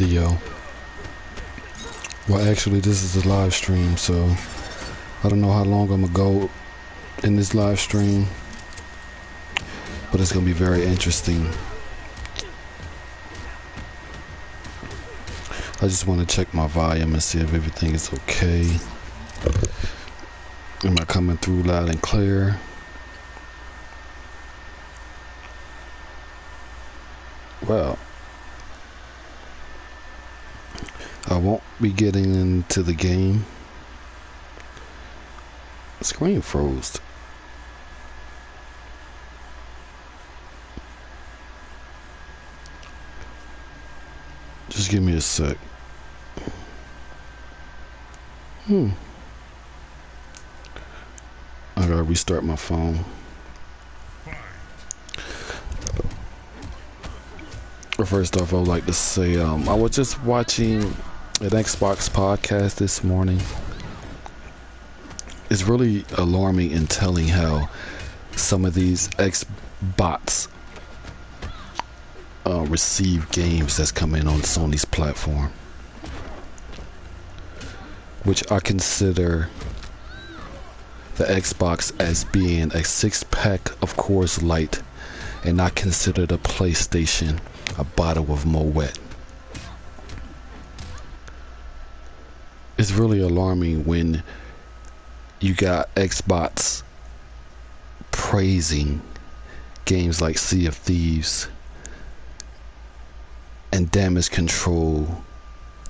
video. Well, actually, this is a live stream, so I don't know how long I'm gonna go in this live stream, but it's gonna be very interesting. I just want to check my volume and see if everything is okay. Am I coming through loud and clear? Well, I won't be getting into the game. The screen froze. Just give me a sec. I gotta restart my phone. First off, I would like to say I was just watching an Xbox podcast this morning. It's really alarming and telling how some of these Xbots receive games that's coming on Sony's platform, which I consider the Xbox as being a 6-pack of Coors Light, and I consider the PlayStation a bottle of Moet. It's really alarming when you got Xbots praising games like Sea of Thieves and Damage Control,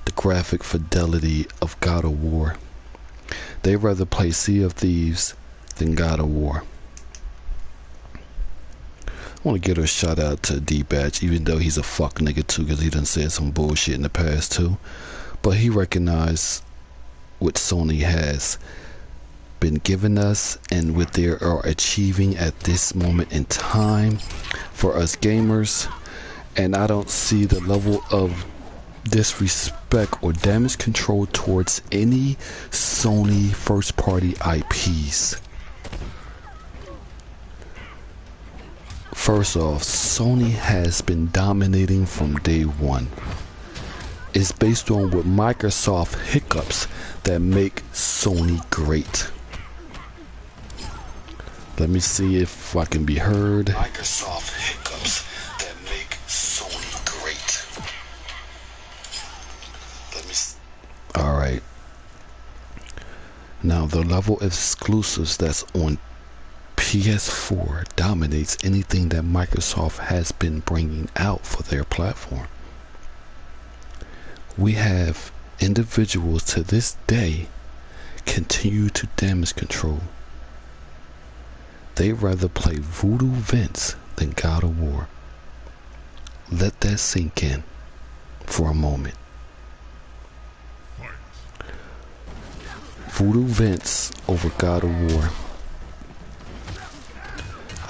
the graphic fidelity of God of War. They'd rather play Sea of Thieves than God of War. I want to give a shout out to D-Batch, even though he's a fuck nigga too, because he done said some bullshit in the past too. But he recognized what Sony has been giving us and what they are achieving at this moment in time for us gamers. And I don't see the level of disrespect or damage control towards any Sony first party IPs. First off, Sony has been dominating from day one. It's based on what Microsoft hiccups that make Sony great. Let me see if I can be heard. Microsoft hiccups that make Sony great. Let me see. All right. Now the level of exclusives that's on PS4 dominates anything that Microsoft has been bringing out for their platform. We have individuals to this day continue to damage control. They rather play Voodoo Vince than God of War. Let that sink in for a moment. Voodoo Vince over God of War.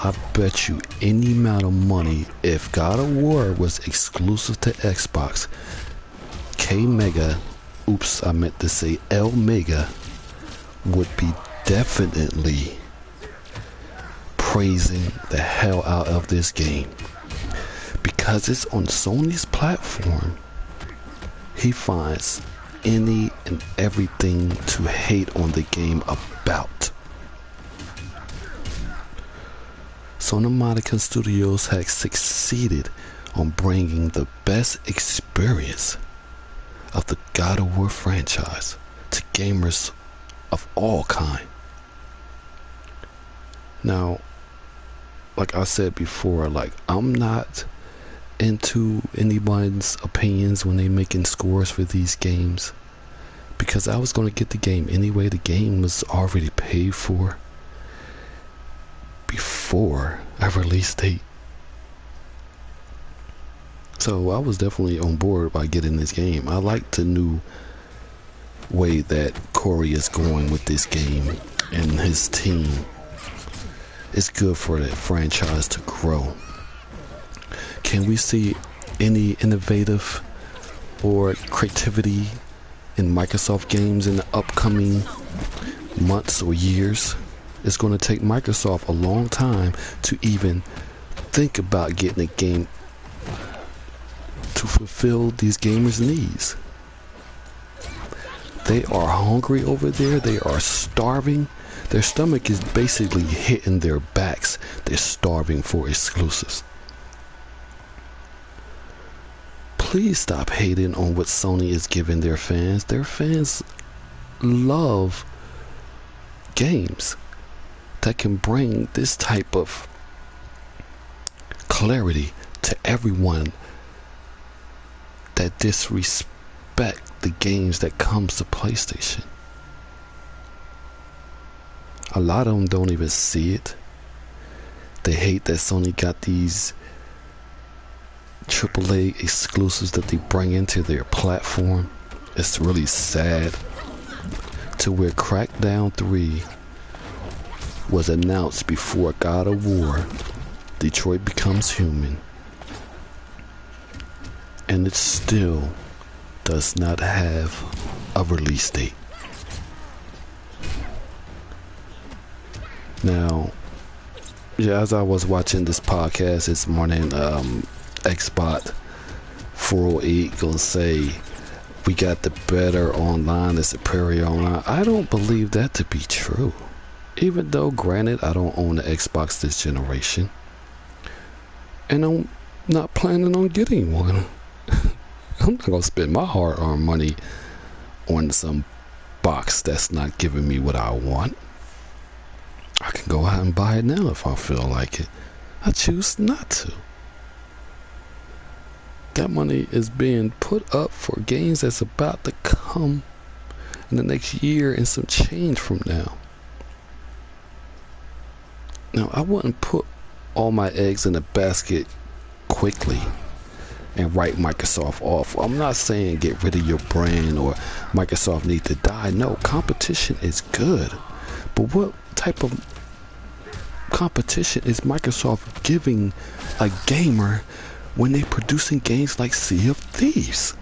I bet you any amount of money, if God of War was exclusive to Xbox, I meant to say L Mega, would be definitely praising the hell out of this game. Because it's on Sony's platform, he finds any and everything to hate on the game about. Sony Monica Studios has succeeded on bringing the best experience of the God of War franchise to gamers of all kind. Now, like I said before, I'm not into anyone's opinions when they making scores for these games, because I was going to get the game anyway. The game was already paid for before I release date. So I was definitely on board by getting this game. I like the new way that Corey is going with this game and his team. It's good for the franchise to grow. Can we see any innovative or creativity in Microsoft games in the upcoming months or years? It's going to take Microsoft a long time to even think about getting a game to to fulfill these gamers' needs. They are hungry over there. They are starving. Their stomach is basically hitting their backs. They're starving for exclusives. Please stop hating on what Sony is giving their fans. Their fans love games that can bring this type of clarity to everyone that disrespect the games that comes to PlayStation. A lot of them don't even see it. They hate that Sony got these AAA exclusives that they bring into their platform. It's really sad. To where Crackdown 3 was announced before God of War, Detroit Becomes Human, and it still does not have a release date. Now, yeah, as I was watching this podcast this morning, Xbot 408 gonna say we got the better online, the superior online. I don't believe that to be true. Even though, granted, I don't own the Xbox this generation, and I'm not planning on getting one. I'm not gonna spend my hard-earned money on some box that's not giving me what I want. I can go out and buy it now if I feel like it. I choose not to. That money is being put up for games that's about to come in the next year and some change from now. Now, I wouldn't put all my eggs in a basket quickly and write Microsoft off. I'm not saying get rid of your brand or Microsoft need to die. No, competition is good. But what type of competition is Microsoft giving a gamer when they're producing games like Sea of Thieves?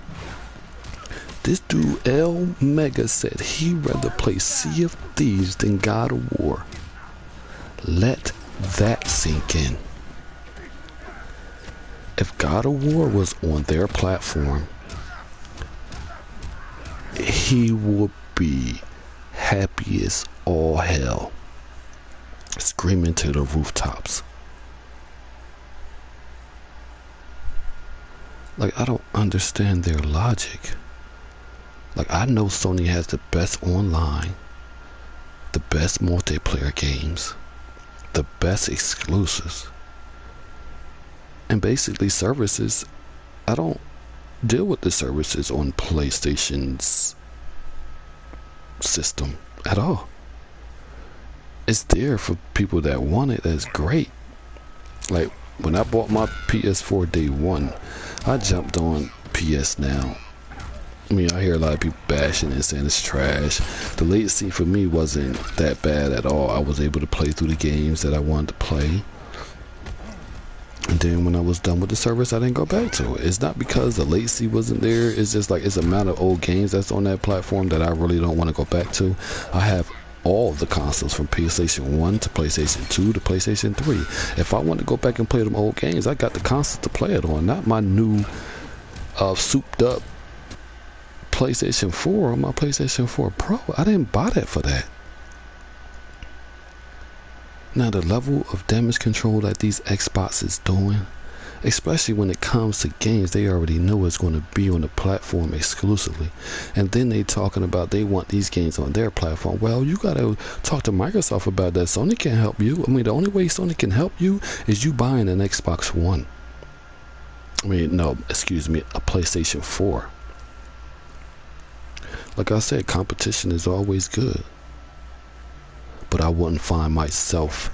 This dude L Mega said he'd rather play Sea of Thieves than God of War. Let that sink in. If God of War was on their platform, he would be happy as all hell, screaming to the rooftops. Like, I don't understand their logic. Like, I know Sony has the best online, the best multiplayer games, the best exclusives, and basically services. I don't deal with the services on PlayStation's system at all. It's there for people that want it. That's great. Like, when I bought my PS4 day one, I jumped on PS Now. I mean, I hear a lot of people bashing and saying it's trash. The latency for me wasn't that bad at all. I was able to play through the games that I wanted to play. And then when I was done with the service, I didn't go back to it. It's not because the latency wasn't there. It's just like, it's a amount of old games that's on that platform that I really don't want to go back to. I have all the consoles from PlayStation 1 to PlayStation 2 to PlayStation 3. If I want to go back and play them old games, I got the consoles to play it on, not my new souped up PlayStation 4 or my PlayStation 4 Pro. I didn't buy that for that. Now, the level of damage control that these Xbots is doing, especially when it comes to games they already know it's going to be on the platform exclusively, and then they talking about they want these games on their platform. Well, you got to talk to Microsoft about that. Sony can't help you. I mean, the only way Sony can help you is you buying an Xbox One. I mean, no, excuse me, a PlayStation 4. Like I said, competition is always good. But I wouldn't find myself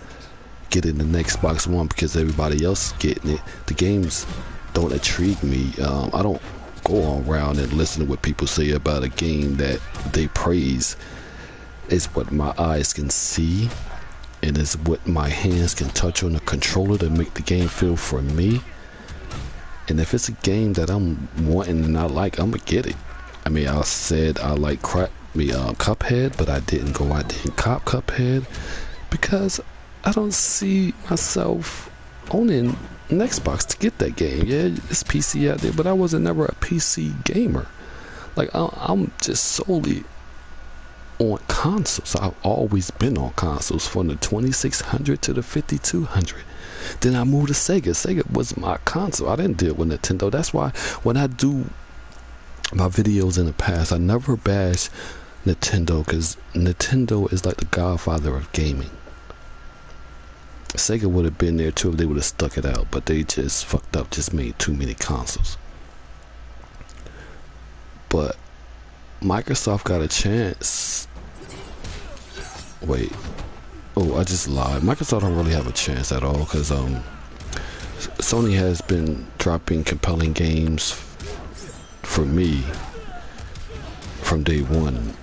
getting an Xbox One because everybody else is getting it. The games don't intrigue me. I don't go around and listen to what people say about a game that they praise. It's what my eyes can see, and it's what my hands can touch on the controller to make the game feel for me. And if it's a game that I'm wanting and I like, I'm gonna get it. I mean, I said I like Cuphead, but I didn't go out there and cop Cuphead because I don't see myself owning an Xbox to get that game. Yeah, it's PC out there, but I wasn't never a PC gamer. Like, I'm just solely on consoles. I've always been on consoles, from the 2600 to the 5200. Then I moved to Sega. Sega was my console. I didn't deal with Nintendo. That's why when I do my videos in the past, I never bash Nintendo, because Nintendo is like the godfather of gaming. Sega would have been there too if they would have stuck it out, but they just fucked up, just made too many consoles. But Microsoft got a chance. Wait. Oh, I just lied. Microsoft don't really have a chance at all, because Sony has been dropping compelling games for me from day one.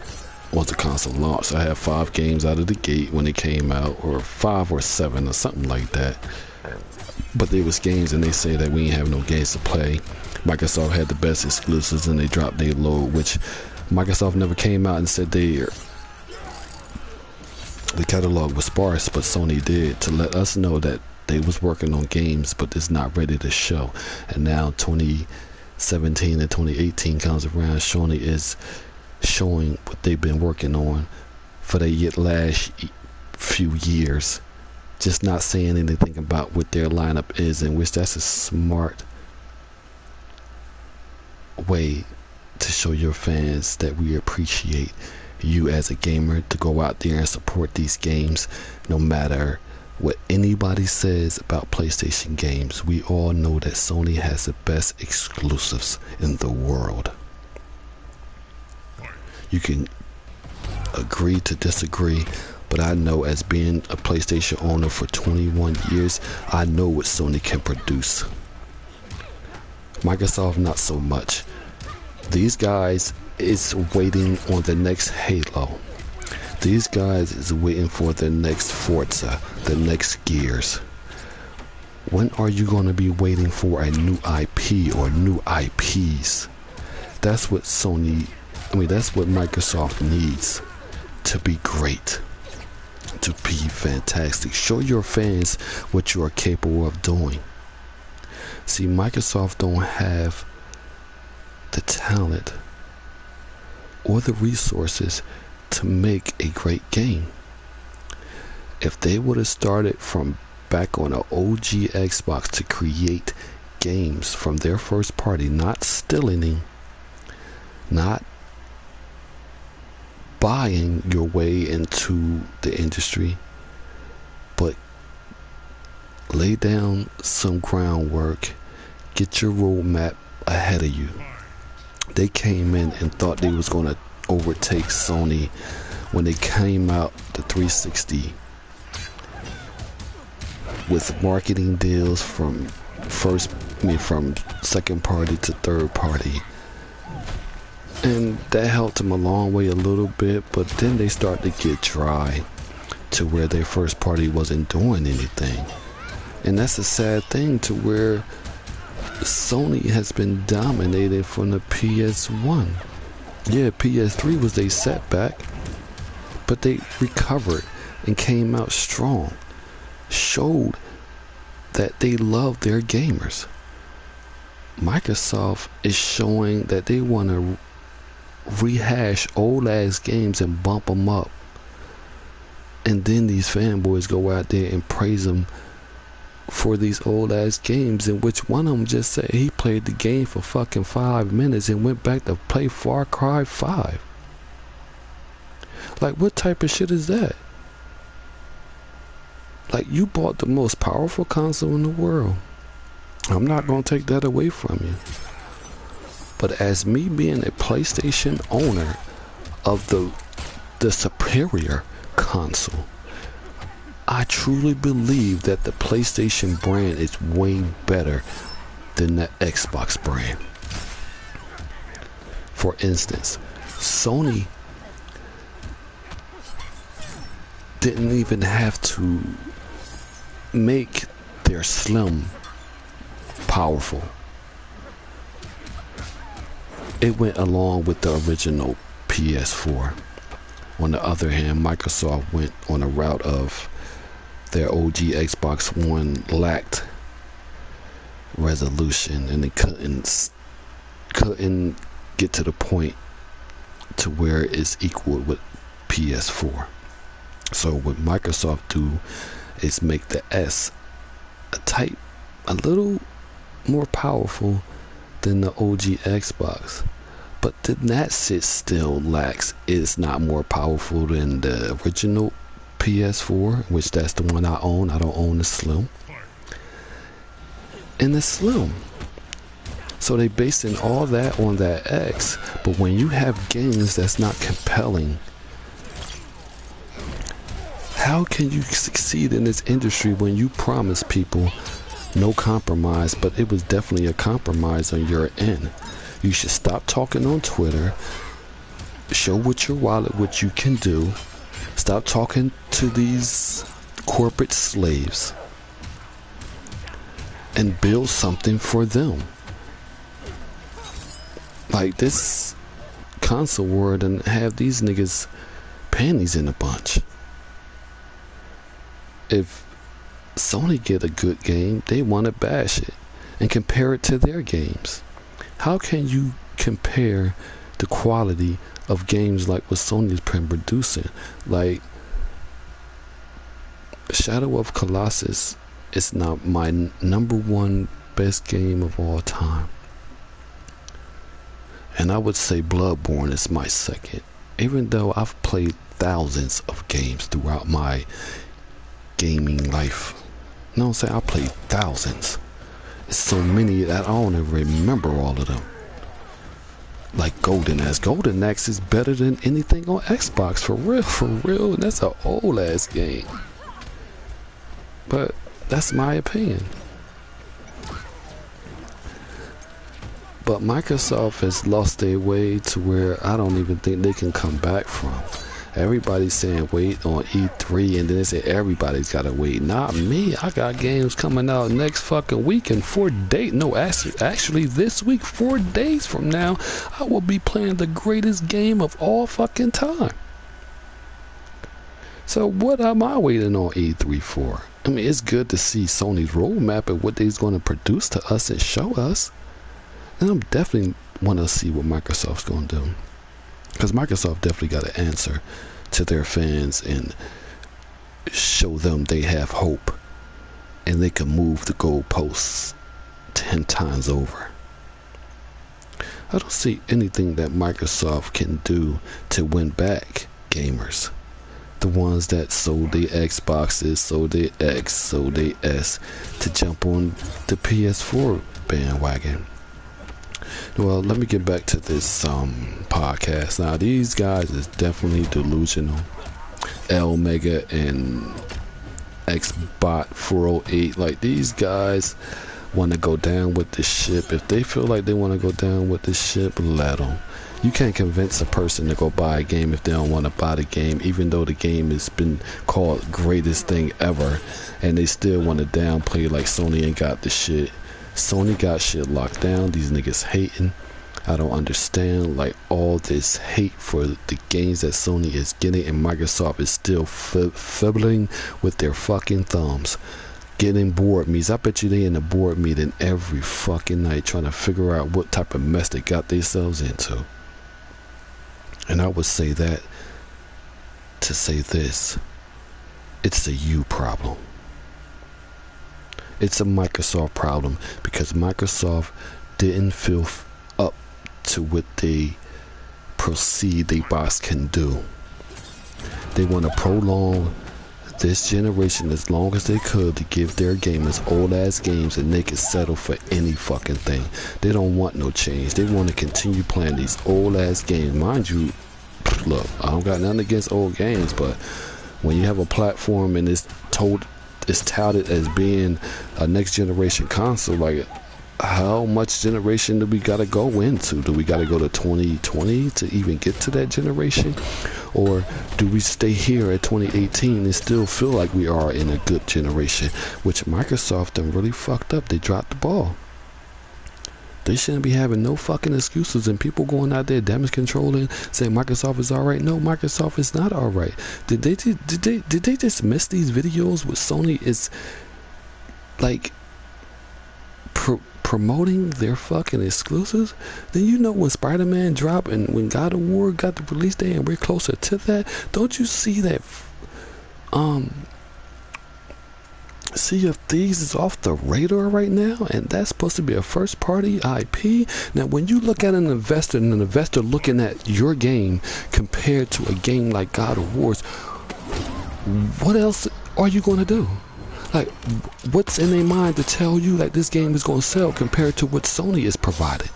Once the console launched, I had 5 games out of the gate when it came out, or 5 or 7 or something like that. But there was games, and they say that we ain't have no games to play. Microsoft had the best exclusives, and they dropped their load, which Microsoft never came out and said the catalog was sparse, but Sony did, to let us know that they was working on games, but it's not ready to show. And now 2017 and 2018 comes around, Sony is showing what they've been working on for the last few years, just not saying anything about what their lineup is, in which that's a smart way to show your fans that we appreciate you as a gamer, to go out there and support these games no matter what anybody says about PlayStation games. We all know that Sony has the best exclusives in the world. You can agree to disagree, but I know, as being a PlayStation owner for 21 years, I know what Sony can produce. Microsoft, not so much. These guys is waiting on the next Halo. These guys is waiting for the next Forza, the next Gears. When are you going to be waiting for a new IP or new IPs? That's what that's what Microsoft needs to be great, to be fantastic. Show your fans what you are capable of doing. See, Microsoft don't have the talent or the resources to make a great game. If they would have started from back on an OG Xbox to create games from their first party, not stealing, not buying your way into the industry, but lay down some groundwork, get your roadmap ahead of you. They came in and thought they was going to overtake Sony when they came out the 360 with marketing deals from second party to third party. And that helped them a long way a little bit, but then they start to get dry to where their first party wasn't doing anything. And that's a sad thing, to where Sony has been dominated from the PS1. Yeah, PS3 was a setback, but they recovered and came out strong. Showed that they love their gamers. Microsoft is showing that they want to rehash old ass games and bump them up, and then these fanboys go out there and praise them for these old ass games, in which one of them just said he played the game for fucking 5 minutes and went back to play Far Cry 5. Like, what type of shit is that? Like, you bought the most powerful console in the world. I'm not gonna take that away from you. But as me being a PlayStation owner of the superior console, I truly believe that the PlayStation brand is way better than the Xbox brand. For instance, Sony didn't even have to make their Slim powerful. It went along with the original PS4. On the other hand, Microsoft went on a route of their OG Xbox One lacked resolution, and they couldn't get to the point to where it's equal with PS4. So what Microsoft do is make the S a little more powerful than the OG Xbox. But then that shit still lacks. It's not more powerful than the original PS4, which that's the one I own. I don't own the Slim. And it's Slim. So they basing all that on that X. But when you have games that's not compelling, how can you succeed in this industry when you promise people no compromise? But it was definitely a compromise on your end. You should stop talking on Twitter. Show with your wallet what you can do. Stop talking to these corporate slaves and build something for them. Like this console war and have these niggas panties in a bunch. If Sony get a good game, they want to bash it and compare it to their games. How can you compare the quality of games like what Sony is producing? Like Shadow of Colossus is not my number one best game of all time, and I would say Bloodborne is my second, even though I've played thousands of games throughout my gaming life. You know what I'm saying? I played thousands. It's so many that I don't even remember all of them. Like Golden Axe. Golden Axe is better than anything on Xbox, for real. And that's an old ass game. But that's my opinion. But Microsoft has lost their way to where I don't even think they can come back from. Everybody's saying wait on E3, and then they say everybody's gotta wait. Not me. I got games coming out next fucking week in 4 days. No, actually this week, 4 days from now, I will be playing the greatest game of all fucking time. So what am I waiting on E3 for? I mean, it's good to see Sony's roadmap and what they're going to produce to us and show us. And I'm definitely want to see what Microsoft's going to do. Because Microsoft definitely got to answer to their fans and show them they have hope. And they can move the goalposts 10 times over. I don't see anything that Microsoft can do to win back gamers. The ones that sold their Xboxes, sold their X, sold their S to jump on the PS4 bandwagon. Well, let me get back to this podcast. Now, these guys is definitely delusional. L Mega and Xbot 408, like these guys want to go down with the ship. If they feel like they want to go down with the ship, let them. You can't convince a person to go buy a game if they don't want to buy the game, even though the game has been called greatest thing ever, and they still want to downplay like Sony ain't got the shit. Sony got shit locked down. These niggas hating. I don't understand like all this hate for the games that Sony is getting, and Microsoft is still fibbling with their fucking thumbs. Getting board meetings. I bet you they in a board meeting every fucking night trying to figure out what type of mess they got themselves into. And I would say that to say this, it's a you problem. It's a Microsoft problem because Microsoft didn't feel up to what they perceive their boss can do. They want to prolong this generation as long as they could to give their gamers old ass games, and they can settle for any fucking thing. They don't want no change. They want to continue playing these old ass games. Mind you, look, I don't got nothing against old games, but when you have a platform and it's touted as being a next generation console, like how much generation do we gotta go into? Do we gotta go to 2020 to even get to that generation? Or do we stay here at 2018 and still feel like we are in a good generation? Which Microsoft done really fucked up. They dropped the ball. They shouldn't be having no fucking excuses and people going out there damage controlling, saying Microsoft is alright. No, Microsoft is not alright. Did they just miss these videos with Sony is like promoting their fucking exclusives, then you know when Spider-Man dropped and when God of War got the release date and we're closer to that, don't you see that Sea of Thieves is off the radar right now, and that's supposed to be a first party IP. Now when you look at an investor and an investor looking at your game compared to a game like God of War's, what else are you going to do? Like, what's in their mind to tell you that this game is going to sell compared to what Sony is provided?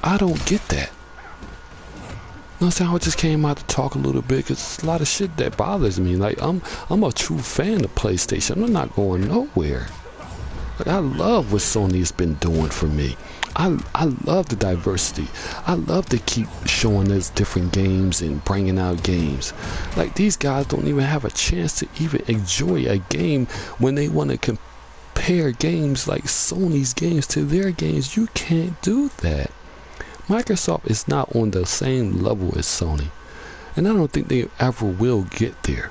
I don't get that. You know what I'm saying? I just came out to talk a little bit because it's a lot of shit that bothers me. Like, I'm a true fan of PlayStation. I'm not going nowhere. Like, I love what Sony has been doing for me. I love the diversity. I love to keep showing us different games and bringing out games. Like, these guys don't even have a chance to even enjoy a game when they want to compare games like Sony's games to their games. You can't do that. Microsoft is not on the same level as Sony, and I don't think they ever will get there.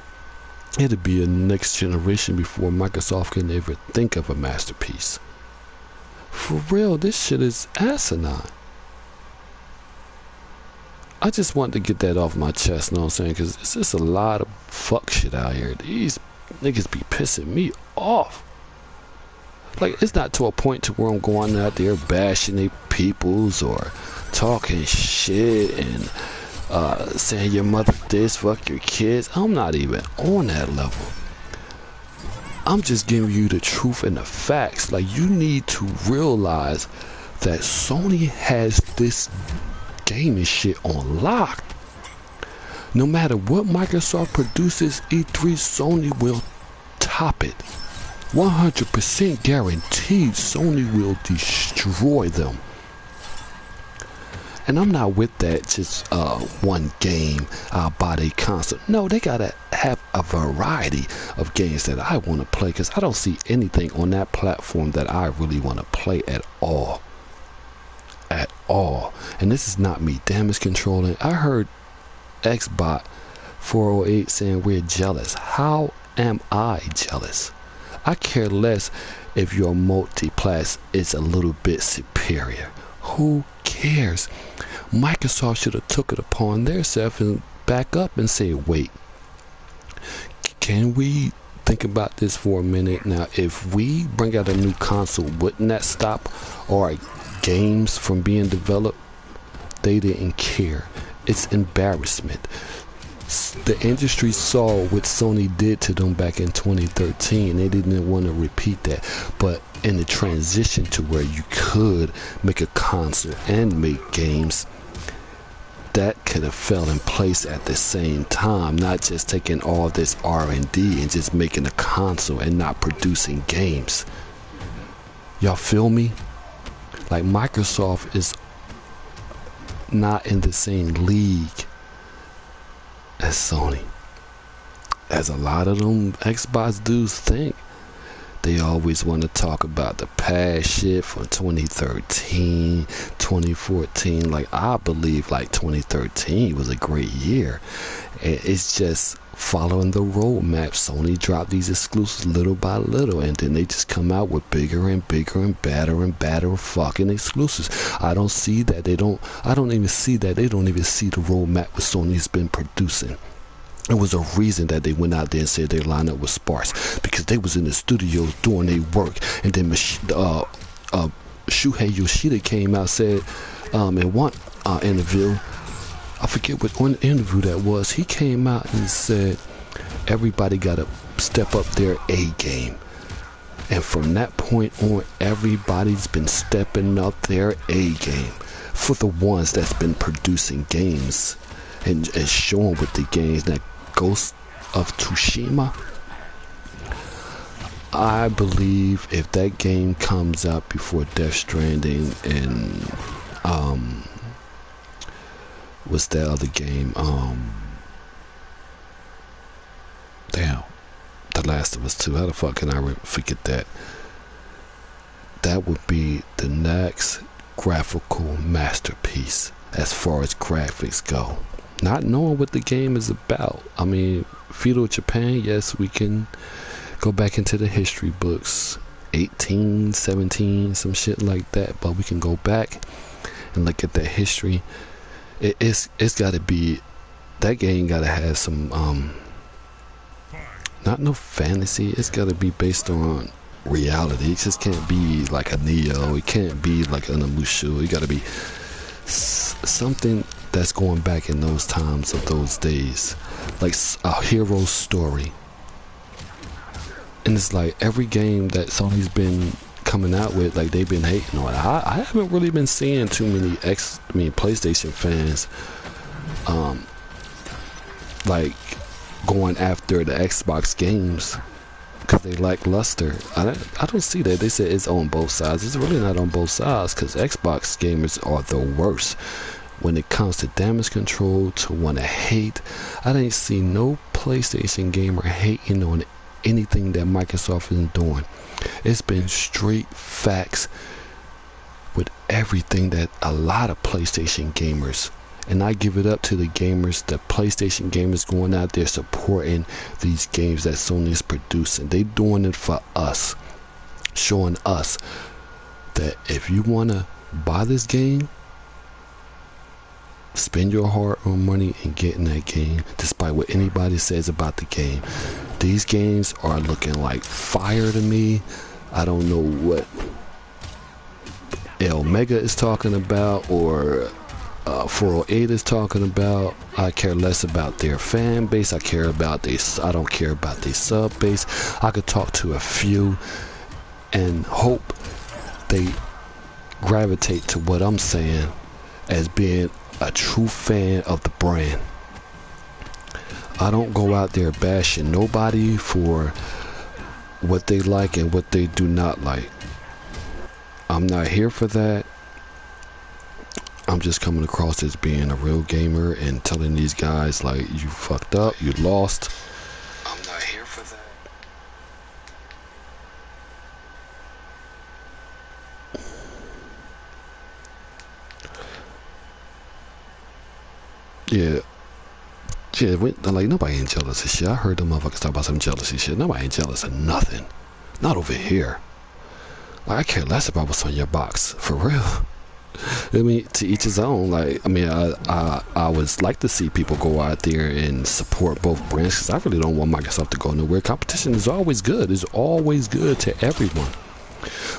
It'll be a next generation before Microsoft can ever think of a masterpiece. For real, this shit is asinine. I just wanted to get that off my chest, know what I'm saying? Because it's just a lot of fuck shit out here. These niggas be pissing me off. Like, it's not to a point to where I'm going out there bashing they peoples or talking shit and saying your mother this, fuck your kids. I'm not even on that level. I'm just giving you the truth and the facts. Like, you need to realize that Sony has this gaming shit on lock. No matter what Microsoft produces, E3 Sony will top it. 100% guaranteed Sony will destroy them. And I'm not with that just one game, I'll buy a console. No, they gotta have a variety of games that I want to play, because I don't see anything on that platform that I really want to play at all. At all. And this is not me damage controlling. I heard Xbot 408 saying we're jealous. How am I jealous? I care less if your multiplayer is a little bit superior. Who cares? Microsoft should have took it upon themselves and back up and say, wait, can we think about this for a minute? Now, if we bring out a new console, wouldn't that stop our games from being developed? They didn't care. It's embarrassment. The industry saw what Sony did to them back in 2013. They didn't want to repeat that. But in the transition to where you could make a console and make games, that could have fell in place at the same time. Not just taking all this R&D and just making a console and not producing games. Y'all feel me? Like, Microsoft is not in the same league as Sony, as a lot of them Xbox dudes think. They always want to talk about the past shit from 2013, 2014. Like, I believe like 2013 was a great year. And it's just following the roadmap. Sony dropped these exclusives little by little, and then they just come out with bigger and bigger and badder fucking exclusives. I don't see that. They don't even see the roadmap what Sony's been producing. It was a reason that they went out there and said their lineup was sparse, because they was in the studios doing their work. And then Shuhei Yoshida came out, said in one interview, I forget what one interview that was, he came out and said everybody got to step up their A game. And from that point on, everybody's been stepping up their A game for the ones that's been producing games and showing with the games. That Ghost of Tsushima, I believe if that game comes out before Death Stranding and what's that other game? Damn, The Last of Us 2. How the fuck can I forget that? That would be the next graphical masterpiece as far as graphics go. Not knowing what the game is about. I mean, feudal Japan, yes, we can go back into the history books 18, 17, some shit like that. But we can go back and look at that history. It's got to be, that game got to have some not no fantasy. It's got to be based on reality. It just can't be like a Neo. It can't be like an Amushu. It got to be something that's going back in those times of those days, like a hero story. And it's like every game that Sony's been coming out with, like they've been hating on. I haven't really been seeing too many PlayStation fans like going after the Xbox games because they lackluster. I don't see that. They said it's on both sides. It's really not on both sides, because Xbox gamers are the worst when it comes to damage control, to want to hate. I didn't see no PlayStation gamer hating on anything that Microsoft is doing. It's been straight facts with everything that a lot of PlayStation gamers, and I give it up to the gamers, the PlayStation gamers going out there supporting these games that Sony is producing. They doing it for us, showing us that if you want to buy this game, spend your hard-earned money and get in that game, despite what anybody says about the game. These games are looking like fire to me. I don't know what El Mega is talking about, or 408 is talking about. I care less about their fan base. I don't care about their sub base. I could talk to a few and hope they gravitate to what I'm saying as being a true fan of the brand. I don't go out there bashing nobody for what they like and what they do not like. I'm not here for that. I'm just coming across as being a real gamer and telling these guys, like, you fucked up, you lost. I'm not here for that. Yeah. Yeah, like, nobody ain't jealous of shit. I heard them motherfuckers talk about some jealousy shit. Nobody ain't jealous of nothing. Not over here. Like, I care less about what's on your box. For real. I mean, to each his own. Like, I mean, I would like to see people go out there and support both brands, because I really don't want Microsoft to go nowhere. Competition is always good. It's always good to everyone.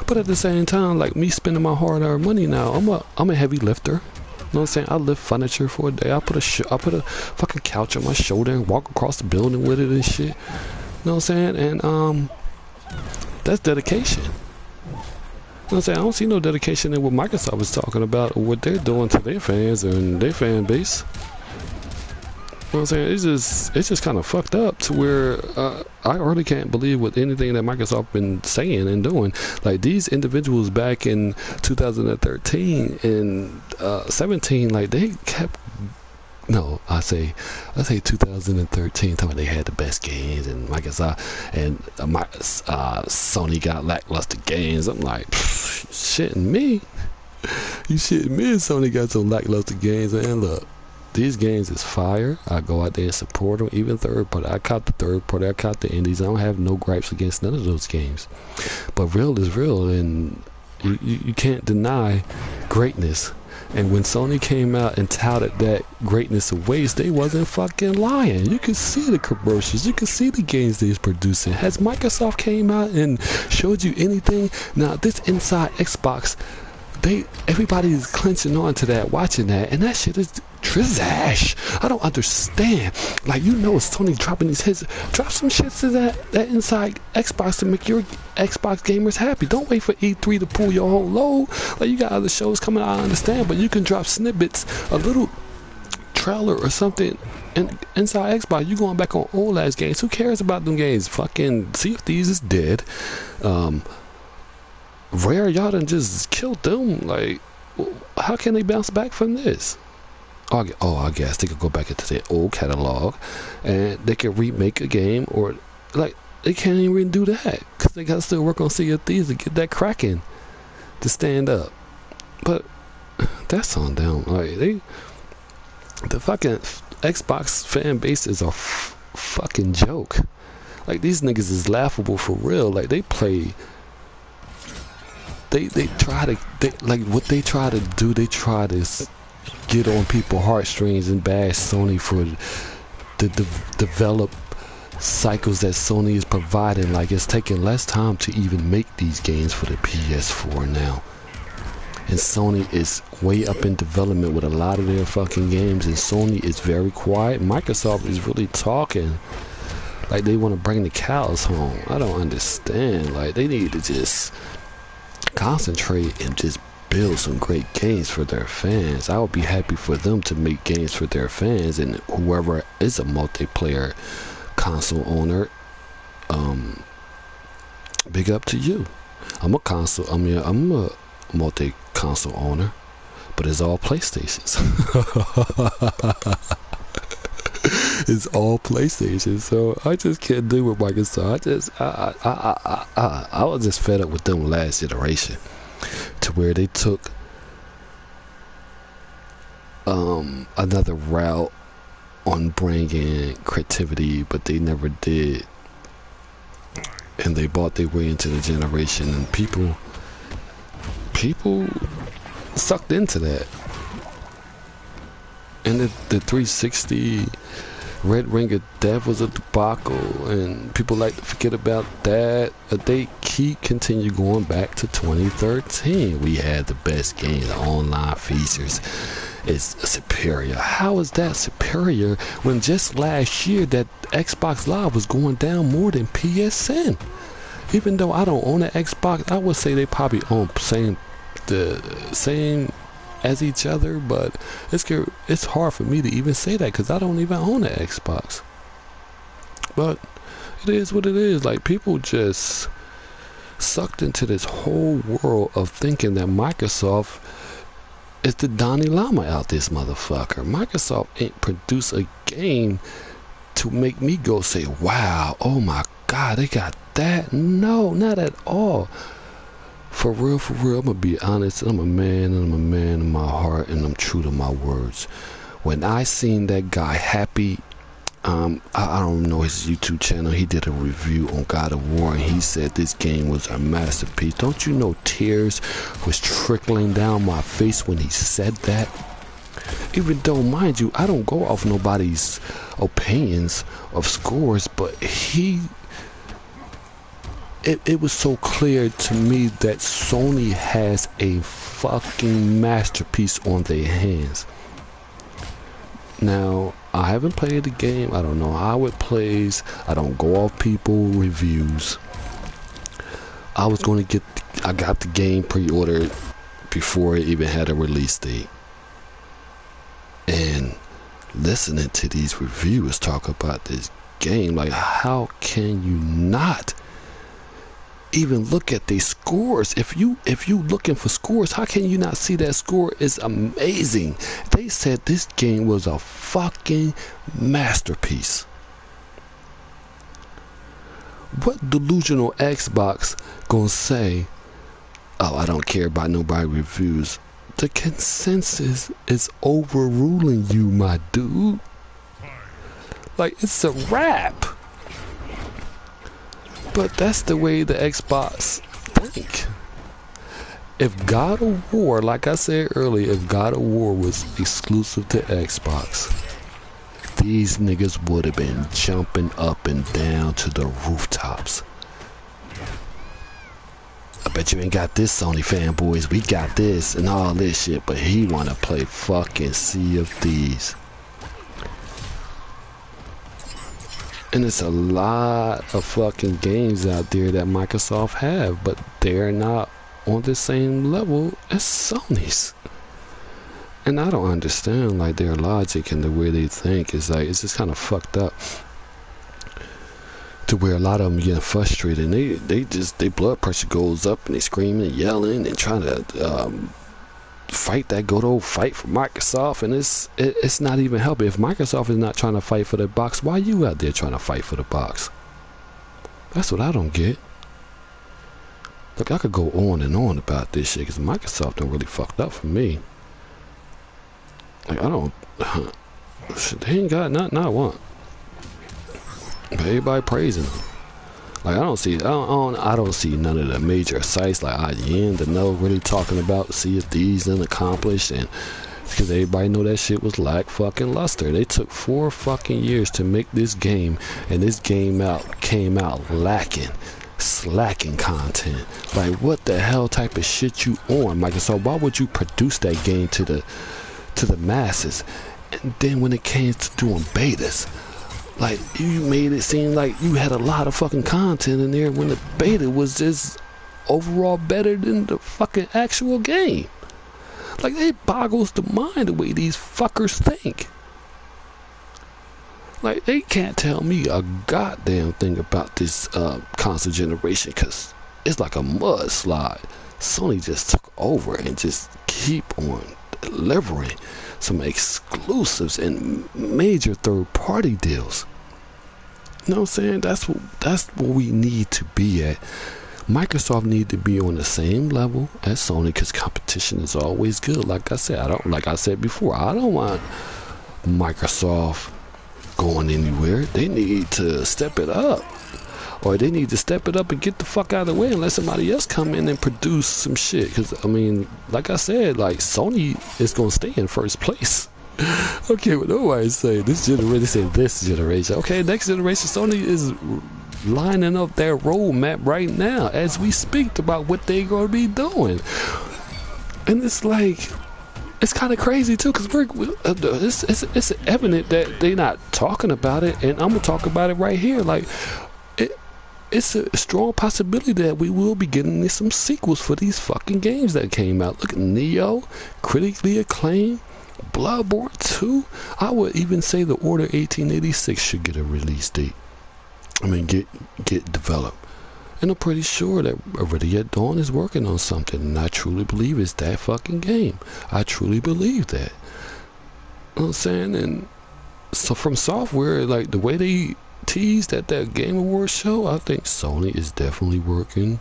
But at the same time, like, me spending my hard-earned money now, I'm a heavy lifter. You know what I'm saying? I lift furniture for a day. I put a fucking couch on my shoulder and walk across the building with it and shit. You know what I'm saying? And that's dedication. You know what I'm saying? I don't see no dedication in what Microsoft is talking about or what they're doing to their fans and their fan base. You know what I'm saying? It's just kind of fucked up to where I really can't believe what anything that Microsoft been saying and doing. Like, these individuals back in 2013 and 17, like, they kept. No, I say 2013. Talking about they had the best games, and Microsoft and Sony got lackluster games. I'm like, shitting me. You shitting me? Sony got some lackluster games, man. Look. These games is fire. I go out there and support them, even third party. I caught the third party. I caught the indies. I don't have no gripes against none of those games. But real is real, and you can't deny greatness. And when Sony came out and touted that greatness of waste, they wasn't fucking lying. You could see the commercials. You could see the games they was producing. Has Microsoft came out and showed you anything? Now, this Inside Xbox, everybody is clenching on to that, watching that, and that shit is trash. I don't understand. Like, you know, it's Sony dropping these hits. Drop some shit to that Inside Xbox to make your Xbox gamers happy. Don't wait for E3 to pull your whole load. Like, you got other shows coming out, I understand, but you can drop snippets, a little trailer or something, and Inside Xbox. You going back on old ass games. Who cares about them games? Fucking Sea of Thieves is dead. Rare, y'all done just killed them. Like, how can they bounce back from this? I guess they could go back into their old catalog and they could remake a game, or like, they can't even do that because they got to still work on Sea of Thieves to get that cracking to stand up. But that's on them. Like, the fucking Xbox fan base is a fucking joke. Like, these niggas is laughable for real. Like, they play they try to like what they try to do. They try to get on people's heartstrings and bash Sony for the develop cycles that Sony is providing. Like, it's taking less time to even make these games for the PS4 now, and Sony is way up in development with a lot of their fucking games, and Sony is very quiet. Microsoft is really talking like they want to bring the cows home. I don't understand. Like, they need to just concentrate and just build some great games for their fans. I would be happy for them to make games for their fans, and whoever is a multiplayer console owner, big up to you. I'm a multi-console owner, but it's all PlayStations. It's all PlayStation, so I just can't do with Microsoft. I was just fed up with them last generation, to where they took another route on bringing creativity, but they never did, and they bought their way into the generation, and people sucked into that. And the 360 Red Ring of Death was a debacle, and people like to forget about that. But they continue going back to 2013. We had the best game. The online features is superior. How is that superior when just last year that Xbox Live was going down more than PSN? Even though I don't own an Xbox, I would say they probably own the same as each other, but it's hard for me to even say that because I don't even own an Xbox. But it is what it is. Like, people just sucked into this whole world of thinking that Microsoft is the Dalai Lama out this motherfucker. Microsoft ain't produced a game to make me go say, wow, oh my god, they got that. No, not at all. For real, I'm gonna be honest. I'm a man in my heart, and I'm true to my words. When I seen that guy Happy, I don't know his YouTube channel, he did a review on God of War, and he said this game was a masterpiece. Don't you know tears was trickling down my face when he said that? Even though, mind you, I don't go off nobody's opinions of scores, but it was so clear to me that Sony has a fucking masterpiece on their hands. Now, I haven't played the game. I don't know how it plays. I don't go off people reviews. I got the game pre-ordered before it even had a release date. And listening to these reviewers talk about this game, like, how can you not even look at these scores? If you looking for scores, how can you not see that score is amazing? They said this game was a fucking masterpiece. What delusional Xbox gonna say, oh, I don't care about nobody reviews? The consensus is overruling you, my dude. Like, it's a wrap. But that's the way the Xbox think. If God of War, like I said earlier, if God of War was exclusive to Xbox, these niggas would have been jumping up and down to the rooftops. I bet you ain't got this, Sony fanboys. We got this and all this shit, but he wanna play fucking Sea of Thieves. And it's a lot of fucking games out there that Microsoft have, but they're not on the same level as Sony's. And I don't understand, like, their logic and the way they think is like, it's just kind of fucked up. To where a lot of them getting frustrated, and their blood pressure goes up, and they screaming and yelling and trying to fight that good old fight for Microsoft, and it's not even helping. If Microsoft is not trying to fight for the box, why are you out there trying to fight for the box? That's what I don't get. Look, I could go on and on about this shit because Microsoft done really fucked up for me. Like, I don't, they ain't got nothing I want, but everybody praising them. Like I don't see none of the major sites like IGN to know really talking about Sea of Thieves and accomplished, and because everybody know that shit was lack fucking luster. They took 4 fucking years to make this game, and this game came out slacking content. Like, what the hell type of shit you on, Microsoft? Why would you produce that game to the masses? And then when it came to doing betas, like, you made it seem like you had a lot of fucking content in there when the beta was just overall better than the fucking actual game. Like, it boggles the mind the way these fuckers think. Like, they can't tell me a goddamn thing about this console generation, because it's like a mudslide. Sony just took over and just keep on delivering some exclusives and major third-party deals. You know what I'm saying? That's what we need to be at. Microsoft need to be on the same level as Sony, because competition is always good. Like I said before, I don't want Microsoft going anywhere. They need to step it up, or they need to step it up and get the fuck out of the way and let somebody else come in and produce some shit. Because I mean, like I said, like, Sony is gonna stay in first place. Okay, but nobody say this generation. They say this generation. Okay, next generation, Sony is lining up their roadmap right now as we speak about what they're gonna be doing, and it's like, it's kind of crazy too, because it's evident that they're not talking about it, and I'm gonna talk about it right here. Like, it's a strong possibility that we will be getting some sequels for these fucking games that came out. Look at Neo, critically acclaimed. Bloodborne 2. I would even say the Order 1886 should get a release date. I mean, get developed. And I'm pretty sure that Already at Dawn is working on something, and I truly believe it's that fucking game. I truly believe that. You know what I'm saying? And so from software, like, the way they teased at that Game Awards show, I think Sony is definitely working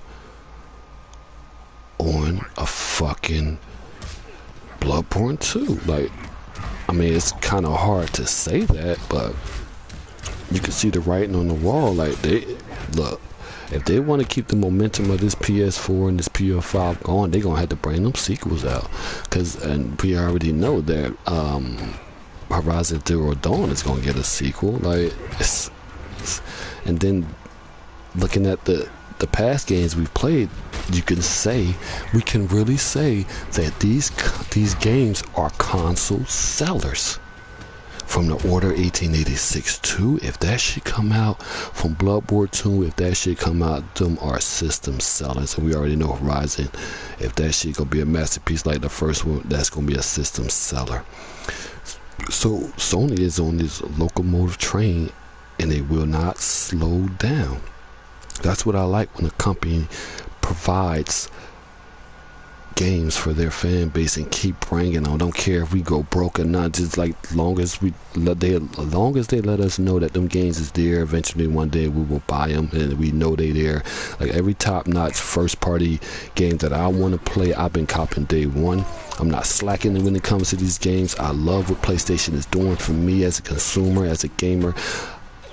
on a fucking Bloodborne 2. Like, I mean, it's kind of hard to say that, but you can see the writing on the wall. Like, if they want to keep the momentum of this PS4 and this PS5 going, they're gonna have to bring them sequels out. And we already know that Horizon Zero Dawn is gonna get a sequel. Like, and then looking at the past games we've played, we can really say that these games are console sellers. From the Order 1886 2, if that shit come out, from Bloodborne 2, if that shit come out, them are system sellers. And we already know Horizon, if that shit gonna be a masterpiece like the first one, that's gonna be a system seller. So Sony is on this locomotive train, and they will not slow down. That's what I like when a company provides games for their fan base and keep bringing them. I don't care if we go broke or not. Just like long as they let us know that them games is there, eventually one day we will buy them, and we know they there. Like, every top-notch first-party game that I want to play, I've been copping day one. I'm not slacking when it comes to these games. I love what PlayStation is doing for me as a consumer, as a gamer.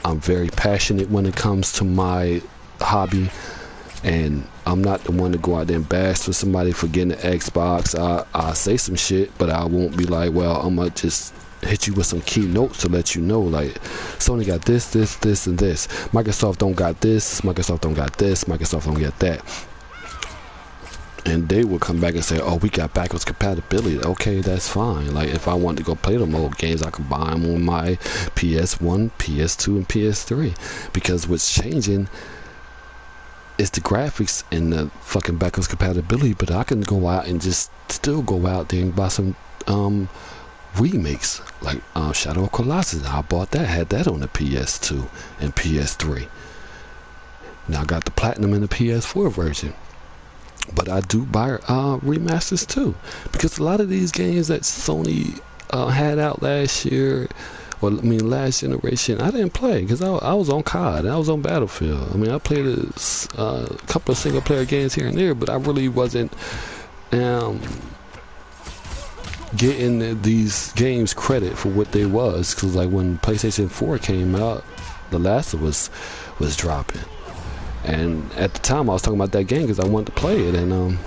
I'm very passionate when it comes to my hobby, and I'm not the one to go out there and bash for somebody for getting an Xbox. I say some shit, but I won't be like, well, I'm gonna just hit you with some key notes to let you know, like, Sony got this, and this. Microsoft don't got this. Microsoft don't got this. Microsoft don't get that. And they will come back and say, oh, we got backwards compatibility. Okay, that's fine. Like, if I want to go play them old games, I can buy them on my PS1, PS2, and PS3. Because what's changing is the graphics and the fucking backwards compatibility. But I can go out and just still go out there and buy some remakes. Like Shadow of Colossus. I bought that, had that on the PS2 and PS3. Now I got the Platinum and the PS4 version. But I do buy remasters too, because a lot of these games that Sony had out last year, or I mean last generation, I didn't play because I was on COD, I was on Battlefield. I mean, I played a couple of single player games here and there, but I really wasn't getting these games credit for what they was. Because like when PlayStation 4 came out, The Last of Us was dropping. And at the time, I was talking about that game because I wanted to play it, and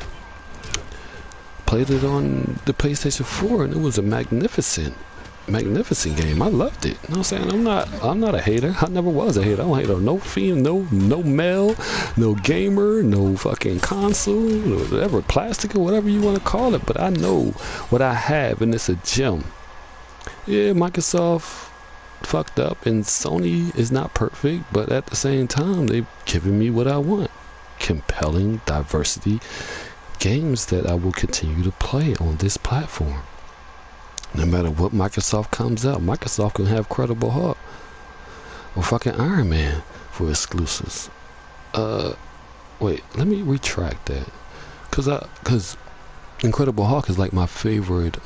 played it on the PlayStation 4, and it was a magnificent game. I loved it. You know what I'm saying? I'm not a hater. I never was a hater. I don't hate on no fiend, no male, no gamer, no fucking console, whatever, plastic or whatever you want to call it. But I know what I have, and it's a gem. Yeah, Microsoft fucked up, and Sony is not perfect, but at the same time, they've given me what I want. Compelling diversity games that I will continue to play on this platform. No matter what Microsoft comes out, Microsoft can have Credible Hulk or fucking Iron Man for exclusives. Wait, let me retract that. Cause Incredible Hulk is like my favorite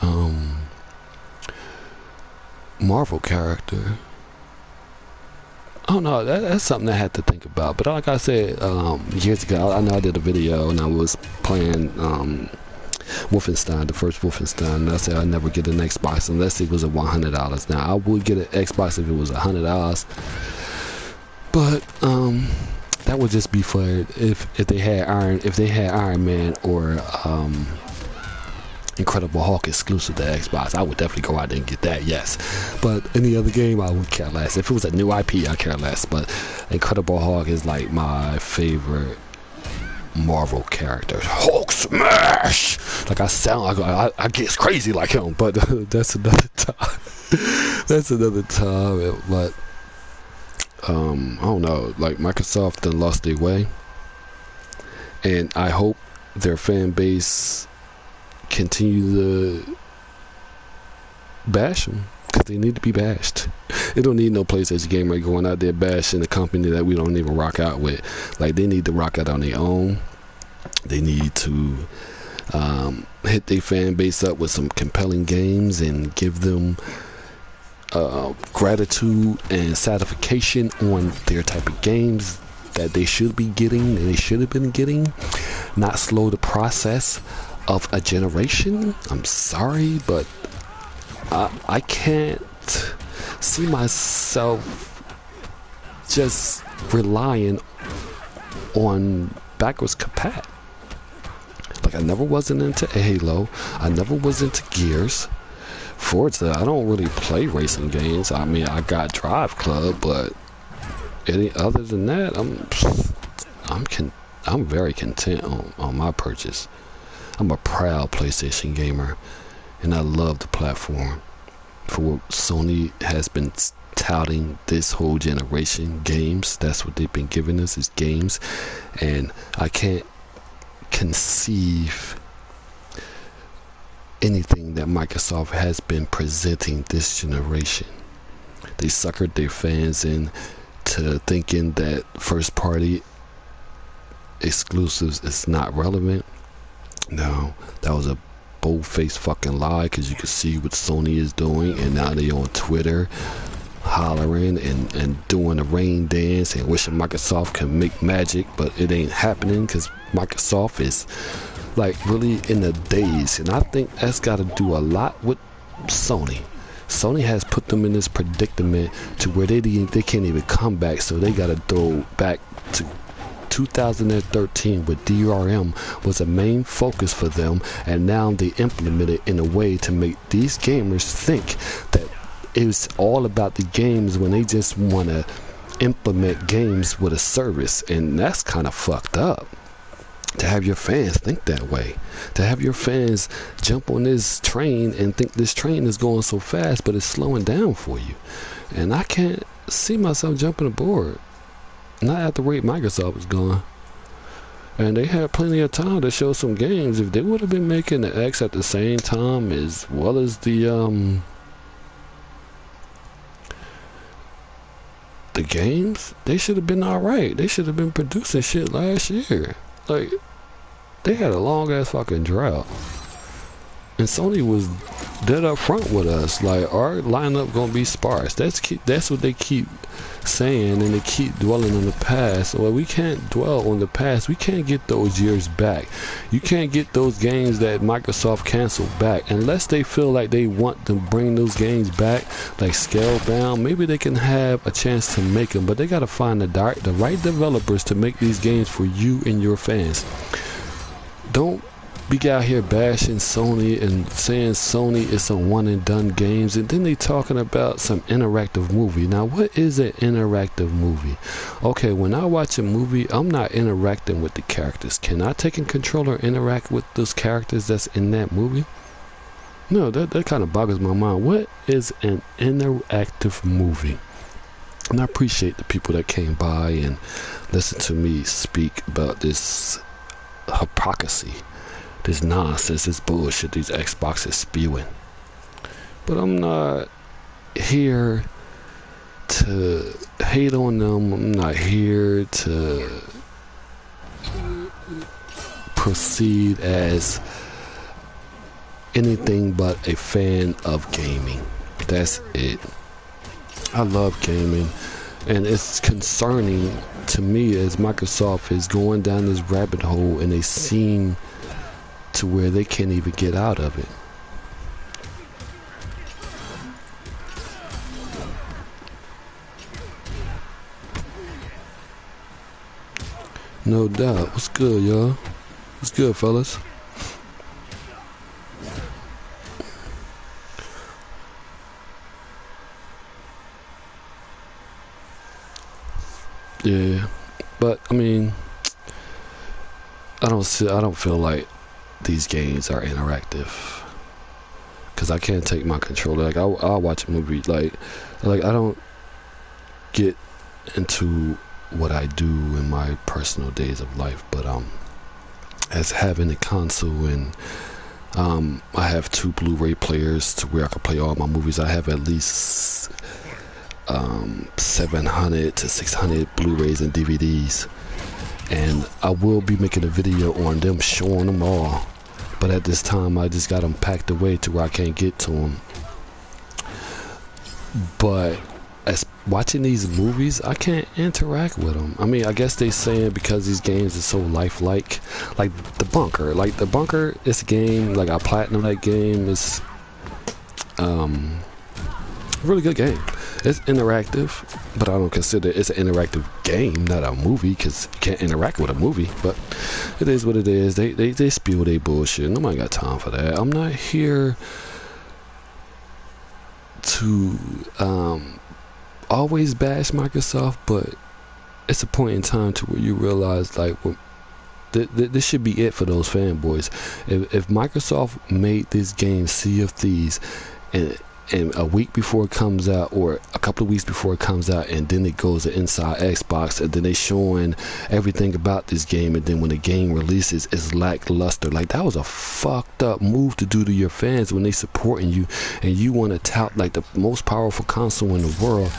Marvel character. Oh no, that's something I had to think about. But like I said years ago, I know I did a video and I was playing Wolfenstein, the first Wolfenstein, and I said I'd never get an Xbox unless it was at $100. Now I would get an Xbox if it was $100, but that would just be for if they had Iron Man or Incredible Hulk exclusive to Xbox. I would definitely go out there and get that, yes. But any other game, I would care less. If it was a new IP, I care less. But Incredible Hulk is like my favorite Marvel character. Hulk smash! Like I sound like I get crazy like him, but that's another time. That's another time. But I don't know. Like Microsoft done lost their way, and I hope their fan base continue to bash them, because they need to be bashed. They don't need no PlayStation gamer going out there bashing a company that we don't even rock out with. Like, they need to rock out on their own. They need to hit their fan base up with some compelling games and give them gratitude and satisfaction on their type of games that they should be getting and they should have been getting. Not slow the process of a generation. I'm sorry, but I can't see myself just relying on backwards compat. Like, I never wasn't into Halo. I never was into Gears. Forza, I don't really play racing games. I mean, I got Drive Club, but any other than that, I'm very content on my purchase. I'm a proud PlayStation gamer, and I love the platform for what Sony has been touting this whole generation. Games, that's what they've been giving us, is games, and I can't conceive anything that Microsoft has been presenting this generation. They suckered their fans into thinking that first party exclusives is not relevant. No, that was a bold-faced fucking lie, because you can see what Sony is doing, and now they on Twitter hollering and doing a rain dance and wishing Microsoft can make magic, but it ain't happening because Microsoft is like really in the daze, and I think that's got to do a lot with Sony. Sony has put them in this predicament to where they can't even come back, so they got to throw back to 2013, where DRM was a main focus for them, and now they implement it in a way to make these gamers think that it's all about the games when they just want to implement games with a service. And that's kind of fucked up, to have your fans think that way, to have your fans jump on this train and think this train is going so fast but it's slowing down for you. And I can't see myself jumping aboard, not at the rate Microsoft is going. And they had plenty of time to show some games. If they would have been making the X at the same time as well as the games, they should have been alright. They should have been producing shit last year. Like, they had a long ass fucking drought, and Sony was dead up front with us. Like, our lineup gonna be sparse. That's what they keep saying, and they keep dwelling on the past. Well, we can't dwell on the past. We can't get those years back. You can't get those games that Microsoft canceled back unless they feel like they want to bring those games back, like Scalebound. Maybe they can have a chance to make them, but they gotta find the right developers to make these games for you and your fans. Don't be out here bashing Sony and saying Sony is some one and done games, and then they talking about some interactive movie. Now, what is an interactive movie? Okay, when I watch a movie, I'm not interacting with the characters. Can I take a controller and interact with those characters that's in that movie? No, that kind of boggles my mind. What is an interactive movie? And I appreciate the people that came by and listened to me speak about this hypocrisy, this nonsense, this bullshit these Xbox is spewing. But I'm not here to hate on them. I'm not here to proceed as anything but a fan of gaming. That's it. I love gaming, and it's concerning to me as Microsoft is going down this rabbit hole, and they seem to where they can't even get out of it. No doubt. What's good, y'all? What's good, fellas? Yeah, but I mean, I don't feel like these games are interactive, because I can't take my controller. Like, I'll watch a movie. Like I don't get into what I do in my personal days of life, but as having a console, and I have 2 Blu-ray players to where I can play all my movies. I have at least 700 to 600 Blu-rays and DVDs, and I will be making a video on them, showing them all, but at this time I just got them packed away to where I can't get to them. But as watching these movies, I can't interact with them. I mean, I guess they saying because these games are so lifelike, like The Bunker. Like The Bunker, it's a game, like I platinum that game. It's a really good game. It's interactive, but I don't consider it's an interactive game, not a movie, because you can't interact with a movie. But it is what it is. They spew their bullshit. Nobody got time for that. I'm not here to always bash Microsoft, but it's a point in time to where you realize, like, well, this should be it for those fanboys. If Microsoft made this game Sea of Thieves, and a week before it comes out, or a couple of weeks before it comes out, and then it goes to Inside Xbox, and then they showing everything about this game, and then when the game releases, it's lackluster. Like, that was a fucked up move to do to your fans when they supporting you, and you want to tout like the most powerful console in the world.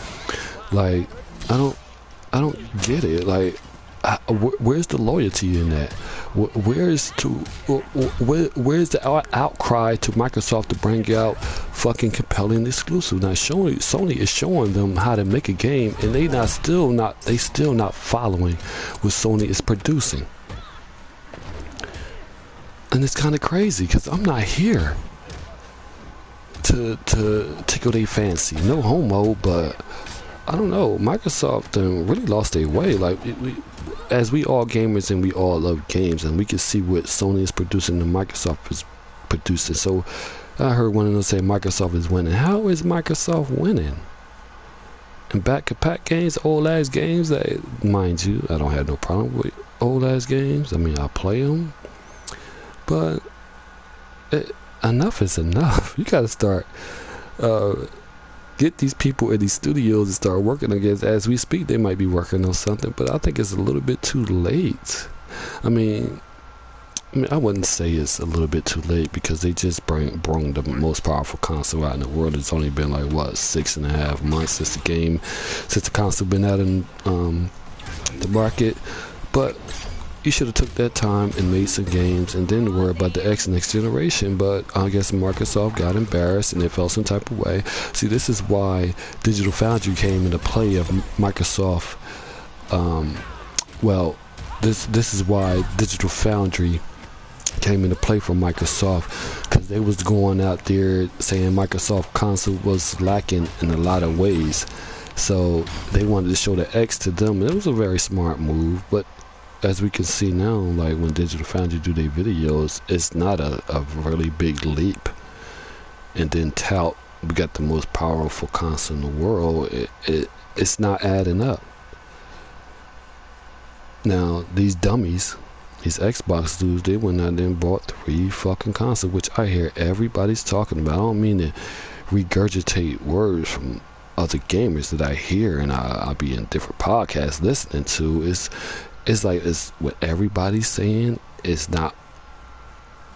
Like, I don't get it. Like, where's the loyalty in that? Where's the outcry to Microsoft to bring out fucking compelling exclusive? Now, Sony is showing them how to make a game, and they still not following what Sony is producing. And it's kind of crazy, because I'm not here to tickle their fancy. No homo, but I don't know. Microsoft really lost their way. Like, as we all gamers and we all love games, and we can see what Sony is producing and Microsoft is producing. So I heard one of them say Microsoft is winning. How is Microsoft winning? And back-to-back games, old-ass games, that, mind you, I don't have no problem with old-ass games. I mean, I play them. But enough is enough. You got to start... get these people in these studios and start working against. As we speak, they might be working on something, but I think it's a little bit too late. I mean, I wouldn't say it's a little bit too late, because they just brought the most powerful console out in the world. It's only been like, what, 6.5 months since the console been out in the market. But you should have took that time and made some games and then worry about the next generation. But I guess Microsoft got embarrassed and they felt some type of way. See, this is why Digital Foundry came into play of Microsoft. This is why Digital Foundry came into play for Microsoft, because they was going out there saying Microsoft console was lacking in a lot of ways. So they wanted to show the X to them, and it was a very smart move. But as we can see now, like when Digital Foundry do their videos, it's not a really big leap. And then tout, we got the most powerful console in the world. It's not adding up. Now these dummies, these Xbox dudes, they went out there and bought 3 fucking consoles, which I hear everybody's talking about. I don't mean to regurgitate words from other gamers that I hear and I'll be in different podcasts listening to. It's like it's what everybody's saying. It's not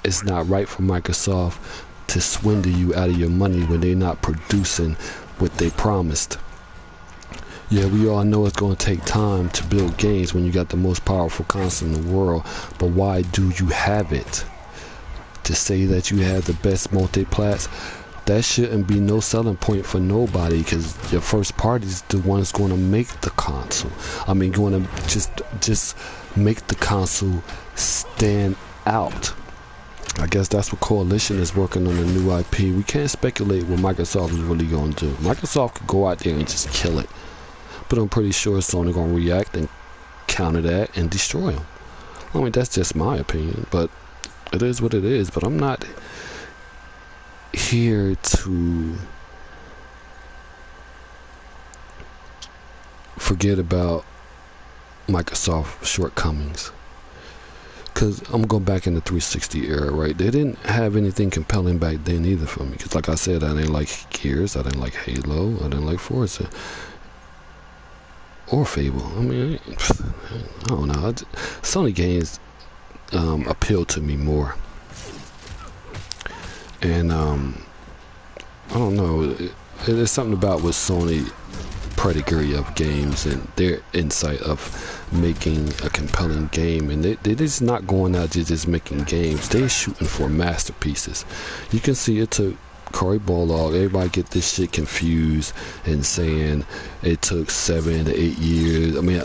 right for Microsoft to swindle you out of your money when they're not producing what they promised. Yeah, we all know it's going to take time to build games when you got the most powerful console in the world, but why do you have it? To say that you have the best multi-plats, that shouldn't be no selling point for nobody, because your first party is the one that's going to make the console. I mean, going to just make the console stand out. I guess that's what Coalition is working on, a new IP. We can't speculate what Microsoft is really going to do. Microsoft could go out there and just kill it, but I'm pretty sure Sony going to react and counter that and destroy them. I mean, that's just my opinion, but it is what it is. But I'm not here to forget about Microsoft shortcomings, because I'm going back in the 360 era, right? They didn't have anything compelling back then either for me, because like I said, I didn't like Gears, I didn't like Halo, I didn't like Forza or Fable. I mean, I don't know. Sony games appeal to me more. And I don't know, there's something about what Sony pedigree of games and their insight of making a compelling game, and they're just not going out just making games. They're shooting for masterpieces. You can see it took Cory Barlog, everybody get this shit confused and saying it took 7 to 8 years. I mean,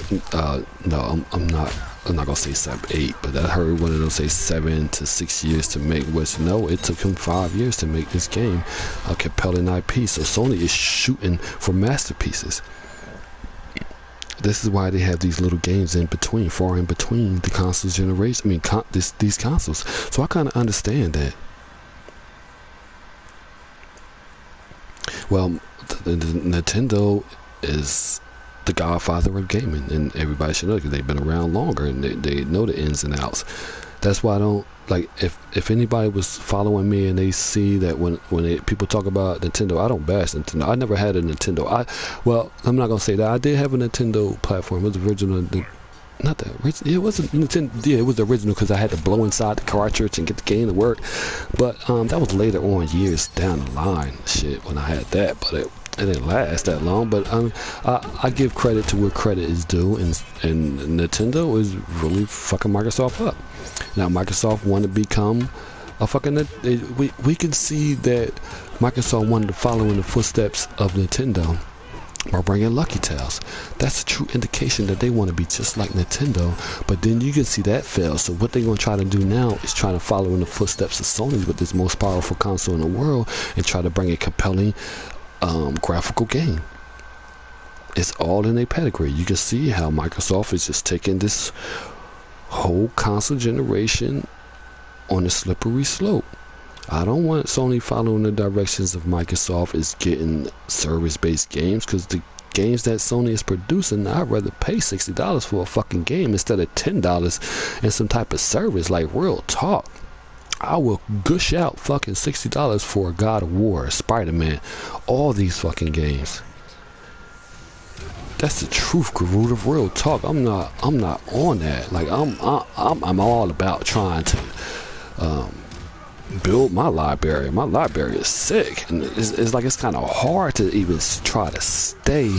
no, I'm not gonna say 7, 8, but I heard one of them say 7 to 6 years to make. Which no, it took him 5 years to make this game a compelling IP. So Sony is shooting for masterpieces. This is why they have these little games in between, far in between the consoles generation. I mean, these consoles. So I kind of understand that. Well, Nintendo is the godfather of gaming, and everybody should know, because they've been around longer and they know the ins and outs. That's why I don't like, if anybody was following me and they see that when people talk about Nintendo, I don't bash Nintendo. I never had a Nintendo. I'm not gonna say that. I did have a Nintendo platform. It was the original. Not the original. Yeah, it wasn't Nintendo. Yeah, it was the original, because I had to blow inside the cartridge and get the game to work. But that was later on, years down the line, shit, when I had that. But it didn't last that long. But I give credit to where credit is due, and Nintendo is really fucking Microsoft up. Now Microsoft wanted to become a fucking. We can see that Microsoft wanted to follow in the footsteps of Nintendo by bringing Lucky Tales. That's a true indication that they want to be just like Nintendo. But then you can see that fail. So what they're going to try to do now is try to follow in the footsteps of Sony with this most powerful console in the world and try to bring a compelling graphical game. It's all in their pedigree. You can see how Microsoft is just taking this whole console generation on a slippery slope. I don't want Sony following the directions of Microsoft is getting service-based games, because the games that Sony is producing, I'd rather pay $60 for a fucking game instead of $10 and some type of service. Like, real talk, I will gush out fucking $60 for a God of War, Spider-Man, all these fucking games. That's the truth, Garud, of real talk. I'm not on that. Like, I'm all about trying to build my library. My library is sick, and it's like it's kind of hard to even try to stay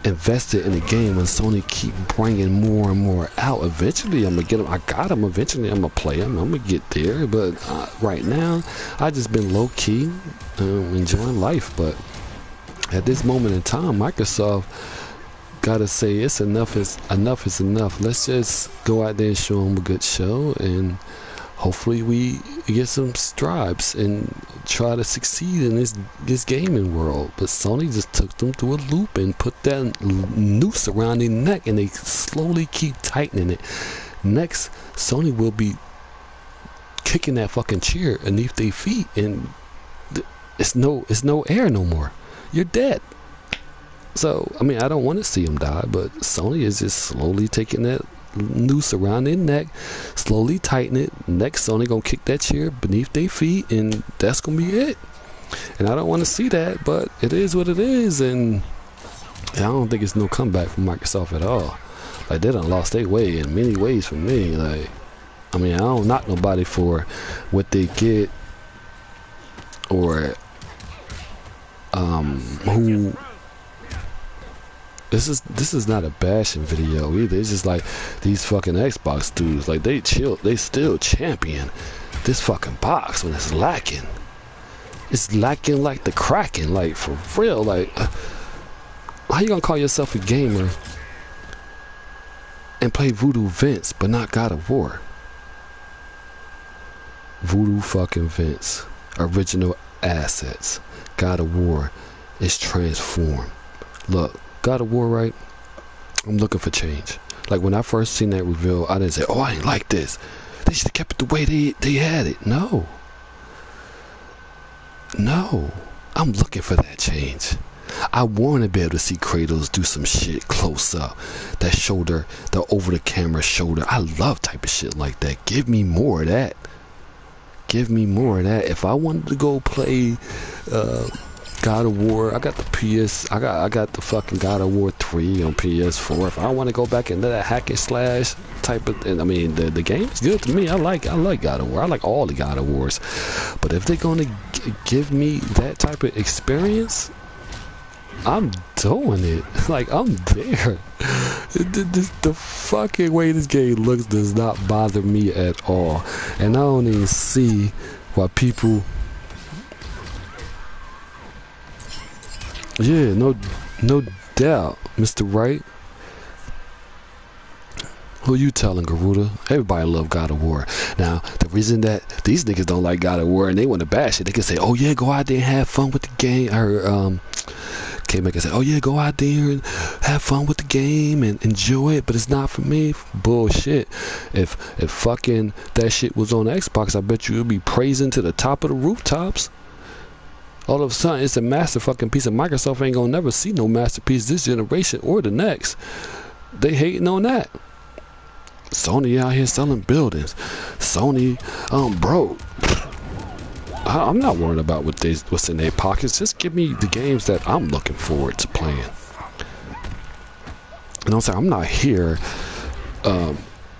invested in the game, and Sony keep bringing more and more out. Eventually I'm gonna get them. I got them. Eventually I'm gonna play them. I'm gonna get there, but right now I just been low-key enjoying life. But at this moment in time, Microsoft gotta say it's enough is enough. Let's just go out there and show them a good show, and hopefully we get some stripes and try to succeed in this gaming world. But Sony just took them through a loop and put that noose around their neck, and they slowly keep tightening it. Next, Sony will be kicking that fucking chair underneath their feet, and it's no air no more. You're dead. So, I mean, I don't want to see them die, but Sony is just slowly taking that noose around their neck, slowly tighten it. Next, Sony gonna kick that chair beneath their feet, and that's gonna be it. And I don't want to see that, but it is what it is, and I don't think it's no comeback from Microsoft at all. Like, they done lost their way in many ways for me. Like, I mean, I don't knock nobody for what they get or who. This is not a bashing video either. It's just like these fucking Xbox dudes, like they still champion this fucking box when it's lacking. It's lacking like the Kraken, like for real. Like, how you gonna call yourself a gamer and play Voodoo Vince but not God of War? Voodoo fucking Vince, original assets. God of War is transformed. Look, God of War, right? I'm looking for change. Like, when I first seen that reveal, I didn't say, oh, I ain't like this. They should have kept it the way they had it. No. I'm looking for that change. I want to be able to see Kratos do some shit close up. That shoulder, the over the camera shoulder. I love type of shit like that. Give me more of that. If I wanted to go play God of War, I got the PS, I got the fucking God of War 3 on PS4. If I want to go back into that hack and slash type of, and I mean, the game is good to me. I like God of War. I like all the God of Wars. But if they're gonna give me that type of experience, I'm doing it. Like, I'm there. The fucking way this game looks does not bother me at all, and I don't even see why people. Yeah, no doubt, Mr. Wright. Who you telling, Garuda? Everybody love God of War. Now, the reason that these niggas don't like God of War and they want to bash it, they can say, oh yeah, go out there and have fun with the game. Or K-Maker said, oh yeah, go out there and have fun with the game and enjoy it, but it's not for me. Bullshit. If fucking that shit was on Xbox, I bet you would be praising to the top of the rooftops. All of a sudden, it's a master fucking piece, and Microsoft ain't gonna never see no masterpiece this generation or the next. They hating on that. Sony out here selling buildings. Sony, broke. I'm not worried about what's in their pockets. Just give me the games that I'm looking forward to playing. And I'm saying, I'm not here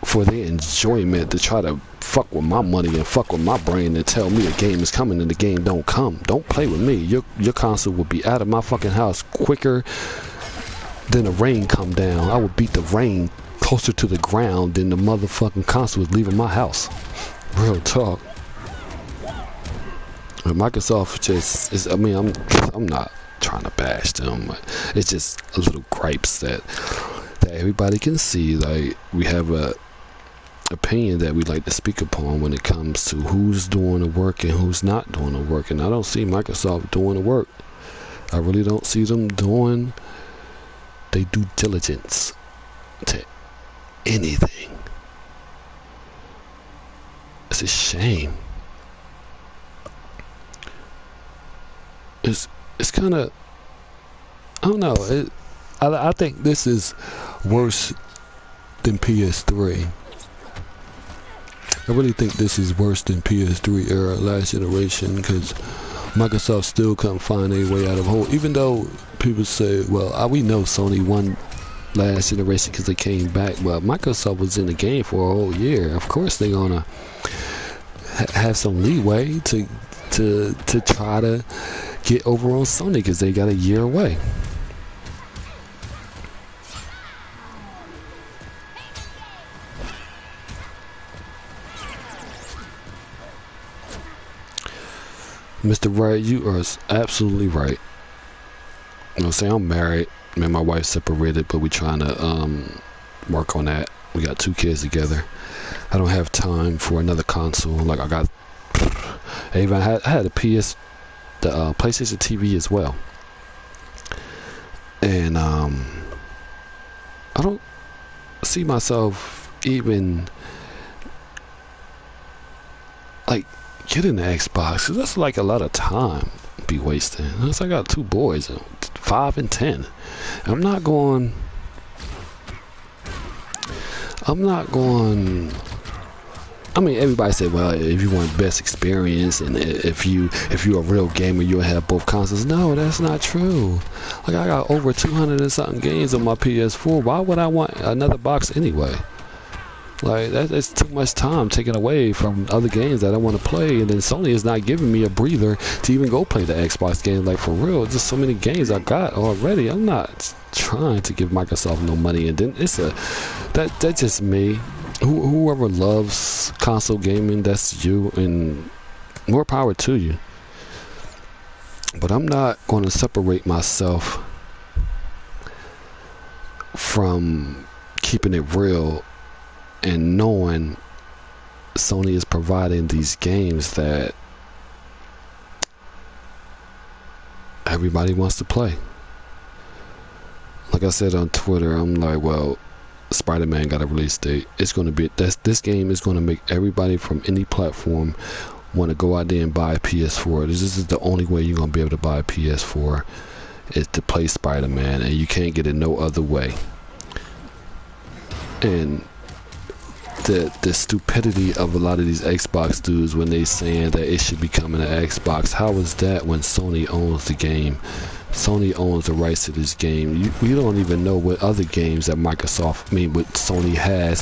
for their enjoyment to try to fuck with my money and fuck with my brain and tell me a game is coming and the game don't come. Don't play with me. Your console will be out of my fucking house quicker than the rain come down. I would beat the rain closer to the ground than the motherfucking console is leaving my house. Real talk. And Microsoft just is, I mean, I'm not trying to bash them, but it's just a little gripes that everybody can see. Like, we have a opinion that we like to speak upon when it comes to who's doing the work and who's not doing the work, and I don't see Microsoft doing the work. I really don't see them doing their due diligence to anything. It's a shame. It's kind of, I don't know. I think this is worse than PS3. I really think this is worse than PS3 era, last generation, because Microsoft still couldn't find a way out of hole. Even though people say, well, we know Sony won last generation because they came back, but Microsoft was in the game for a whole year. Of course, they're gonna have some leeway to try to get over on Sony because they got a year away. Mr. Wright, you are absolutely right. You know what I'm saying? I'm married. Me and my wife separated, but we trying to work on that. We got 2 kids together. I don't have time for another console. Like I had a PlayStation TV as well, and I don't see myself even like getting the Xbox, 'cause that's like a lot of time be wasting. Unless I got 2 boys, 5 and 10. I'm not going. I mean, everybody say, well, if you want best experience and if you're a real gamer, you'll have both consoles. No, that's not true. Like, I got over 200 and something games on my PS4. Why would I want another box anyway? Like, that's too much time taken away from other games that I want to play, and then Sony is not giving me a breather to even go play the Xbox game. Like, for real, just so many games I got already. I'm not trying to give Microsoft no money, and then that's just me. Whoever loves console gaming, that's you, and more power to you. But I'm not going to separate myself from keeping it real and knowing Sony is providing these games that everybody wants to play. Like I said on Twitter, I'm like, well, Spider-Man got a release date. It's going to be this game is going to make everybody from any platform want to go out there and buy a PS4. This is the only way you're going to be able to buy a PS4 is to play Spider-Man, and you can't get it no other way. And the stupidity of a lot of these Xbox dudes when they saying that it should be coming to Xbox. How is that when Sony owns the game? Sony owns the rights to this game. We don't even know what other games that what Sony has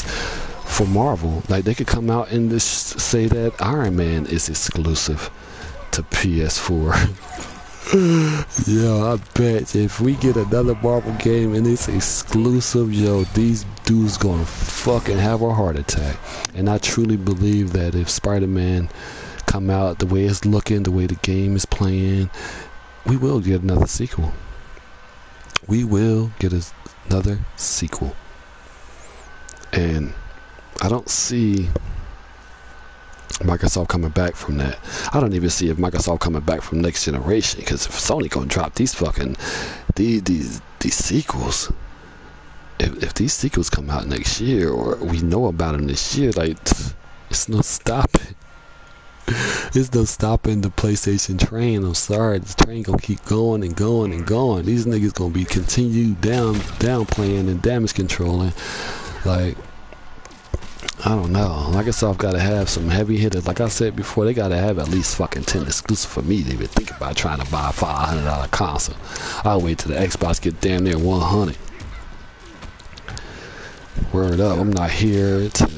for Marvel. Like, they could come out and just say that Iron Man is exclusive to PS4. Yo, I bet if we get another Marvel game and it's exclusive, yo, these dudes gonna fucking have a heart attack. And I truly believe that if Spider-Man come out the way it's looking, the way the game is playing, we will get another sequel. We will get another sequel. And I don't see Microsoft coming back from that. I don't even see if Microsoft coming back from next generation, because if Sony gonna drop these fucking these sequels, if these sequels come out next year, or we know about them this year, like, it's no stopping. There's no stopping the PlayStation train. I'm sorry, this train gonna keep going and going and going. These niggas gonna be continued downplaying and damage controlling. Like, I don't know. Microsoft gotta have some heavy hitters. Like I said before, they gotta have at least fucking 10 exclusive for me to even think about trying to buy a $500 console. I'll wait till the Xbox get damn near 100. Word up. I'm not here to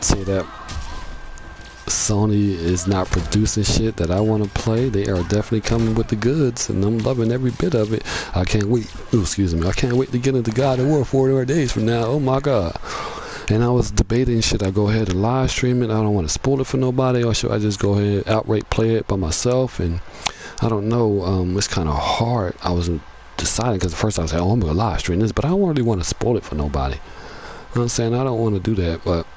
say that Sony is not producing shit that I want to play. They are definitely coming with the goods, and I'm loving every bit of it. I can't wait. I can't wait to get into God of War 4 more days from now. Oh my God. And I was debating, should I go ahead and live stream it? I don't want to spoil it for nobody, or should I just go ahead and outright play it by myself? And I don't know. It's kind of hard. I was deciding, because at first I was like, oh, I'm going to live stream this, but I don't really want to spoil it for nobody. You know what I'm saying? I don't want to do that, but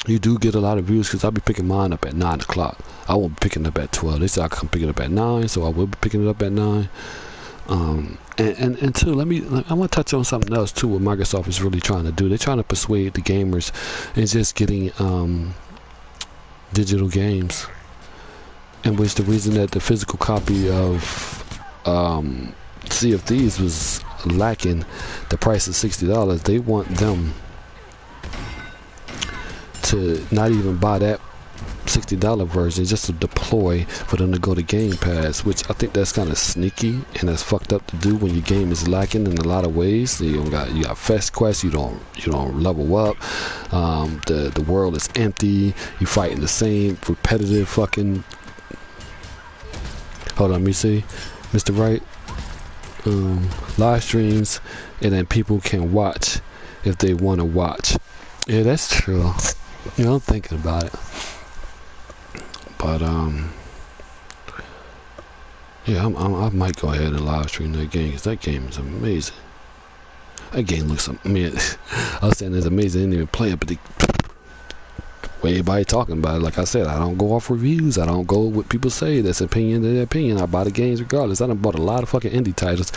you do get a lot of views, because I'll be picking mine up at 9 o'clock. I won't be picking it up at 12. They said I can pick it up at 9, so I will be picking it up at 9. And two, I want to touch on something else too, what Microsoft is really trying to do. They're trying to persuade the gamers and just getting digital games, in which the reason that the physical copy of Sea of Thieves was lacking the price of $60, they want them to not even buy that $60 version, just to deploy for them to go to Game Pass, which I think that's kind of sneaky and that's fucked up to do when your game is lacking in a lot of ways. You got fast quests, you don't level up. The world is empty. You fighting the same repetitive fucking. Hold on, let me see, Mr. Wright. Live streams, and then people can watch if they want to watch. Yeah, that's true. I'm thinking about it. But yeah, I might go ahead and live stream that game because that game is amazing. That game looks, I mean, I was saying it's amazing. I didn't even play it, but everybody talking about it. Like I said, I don't go off reviews. I don't go what people say. That's opinion to their opinion. I buy the games regardless. I done bought a lot of fucking indie titles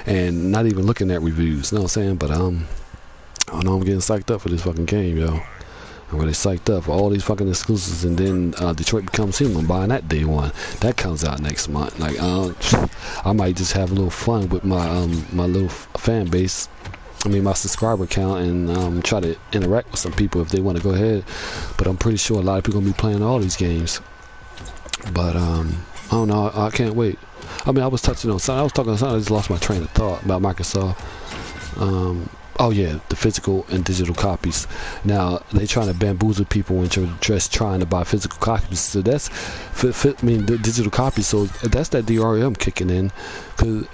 and not even looking at reviews. You know what I'm saying? But I know I'm getting psyched up for this fucking game, yo. I'm really psyched up for all these fucking exclusives, and then Detroit Becomes Human. I'm buying that day one. That comes out next month. Like I might just have a little fun with my my little fan base. I mean my subscriber count, and try to interact with some people if they want to go ahead. But I'm pretty sure a lot of people gonna be playing all these games. But I don't know. I can't wait. I mean I was touching on something. I was talking on something. I just lost my train of thought about Microsoft. Oh yeah, the physical and digital copies. Now they trying to bamboozle people into just trying to buy physical copies. So that's, I mean, the digital copies. So that's that DRM kicking in, because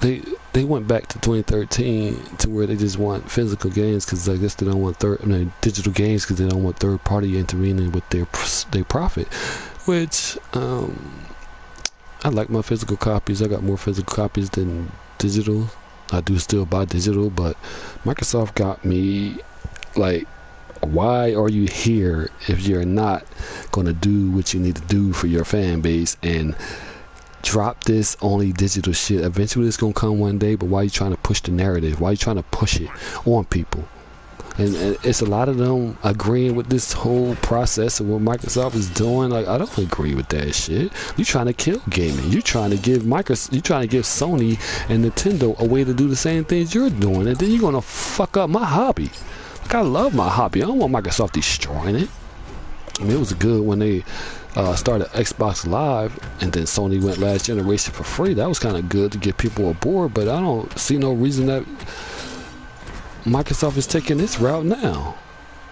they went back to 2013 to where they just want physical games, because I guess they don't want digital games because they don't want third party intervening with their profit. Which I like my physical copies. I got more physical copies than digital. I do still buy digital, but Microsoft got me like, why are you here if you're not going to do what you need to do for your fan base and drop this only digital shit? Eventually it's going to come one day, but why are you trying to push the narrative? Why are you trying to push it on people? And it's a lot of them agreeing with this whole process of what Microsoft is doing. Like, I don't agree with that shit. You trying to kill gaming. You trying to give Sony and Nintendo a way to do the same things you're doing, and then you're gonna fuck up my hobby. Like, I love my hobby. I don't want Microsoft destroying it. I mean, it was good when they started Xbox Live, and then Sony went last generation for free. That was kind of good to get people aboard, but I don't see no reason that Microsoft is taking this route now.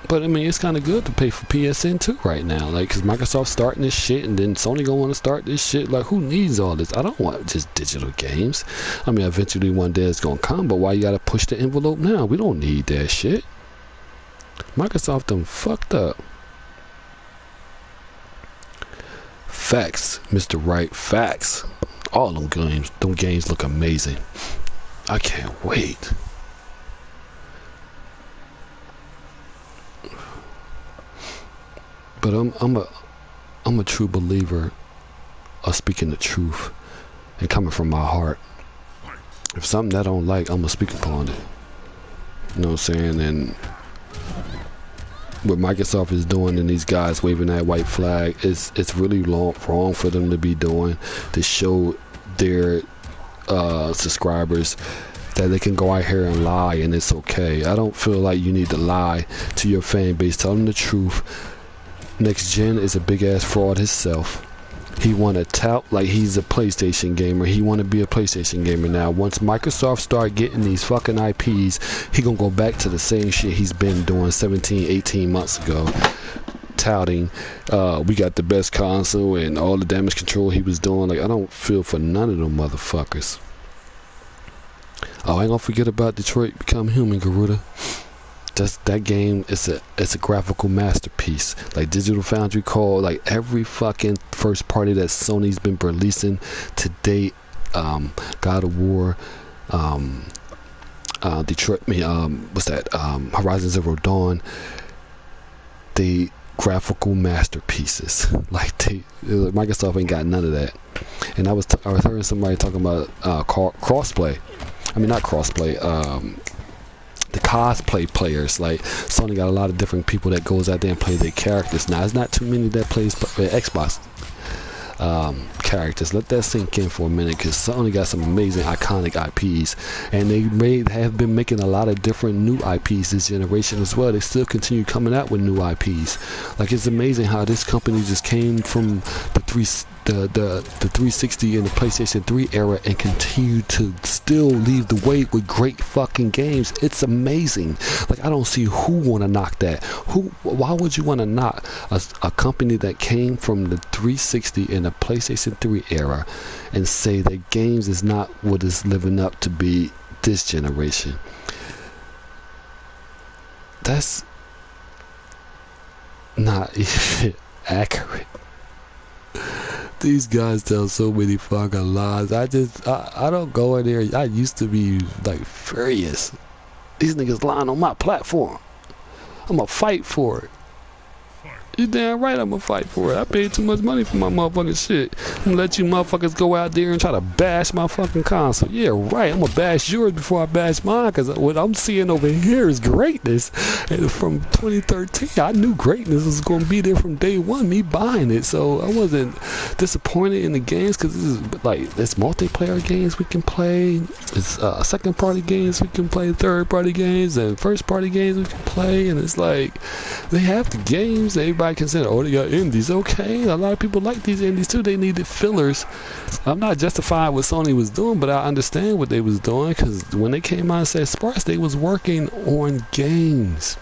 But I mean, it's kind of good to pay for PSN too right now, like, because Microsoft's starting this shit, and then Sony gonna want to start this shit. Like, who needs all this? I don't want just digital games. I mean, eventually one day it's gonna come, but why you gotta push the envelope now? We don't need that shit. Microsoft done fucked up. Facts, Mr. Wright, facts. All them games look amazing. I can't wait. But I'm a true believer of speaking the truth and coming from my heart. If something I don't like, I'm gonna speak upon it. You know what I'm saying? And what Microsoft is doing and these guys waving that white flag, it's really wrong for them to be doing, to show their subscribers that they can go out here and lie and it's okay. I don't feel like you need to lie to your fan base. Tell them the truth. Next Gen is a big ass fraud himself. He want to tout like he's a PlayStation gamer. He want to be a PlayStation gamer now. Once Microsoft start getting these fucking IPs, he gonna go back to the same shit he's been doing 17, 18 months ago, touting we got the best console and all the damage control he was doing. Like, I don't feel for none of them motherfuckers. Oh, I ain't gonna forget about Detroit Become Human, Garuda. That game is a graphical masterpiece. Like Digital Foundry called, like, every fucking first party that Sony's been releasing to date, God of War, Detroit, Horizon Zero Dawn, the graphical masterpieces. Like, Microsoft ain't got none of that. And I was hearing somebody talking about crossplay. I mean, not crossplay. The cosplay players, like, Sony got a lot of different people that goes out there and play their characters. Now, it's not too many that plays Xbox characters. Let that sink in for a minute, because Sony got some amazing iconic IPs, and they have been making a lot of different new IPs this generation as well. They still continue coming out with new IPs. Like, it's amazing how this company just came from the 360 and the PlayStation 3 era and continue to still lead the way with great fucking games. It's amazing. Like, I don't see who want to knock that. Why would you want to knock a company that came from the 360 and the PlayStation 3 era and say that games is not what is living up to be this generation? That's not accurate. These guys tell so many fucking lies. I don't go in there. I used to be like furious. These niggas lying on my platform. I'm gonna fight for it. You damn right I'm gonna fight for it. I paid too much money for my motherfucking shit. I'm gonna let you motherfuckers go out there and try to bash my fucking console. Yeah, right. I'm gonna bash yours before I bash mine, because what I'm seeing over here is greatness. And from 2013, I knew greatness was gonna be there from day one, me buying it. So I wasn't disappointed in the games, because this is like, it's multiplayer games we can play. It's second party games we can play, third party games, and first party games we can play. And it's like, they have the games. Everybody can say, oh, they got indies. Okay, a lot of people like these indies too. They needed fillers. I'm not justifying what Sony was doing, but I understand what they was doing, because when they came out and said Xbot'S, they was working on games.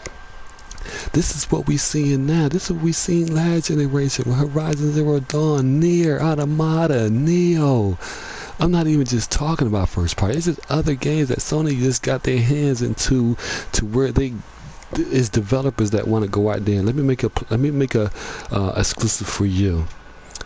This is what we seeing now. This is what we seen last generation with Horizon Zero Dawn, Nier, Automata, Neo. I'm not even just talking about first party. It's just other games that Sony just got their hands into, to where they is developers that want to go out there and let me make a exclusive for you,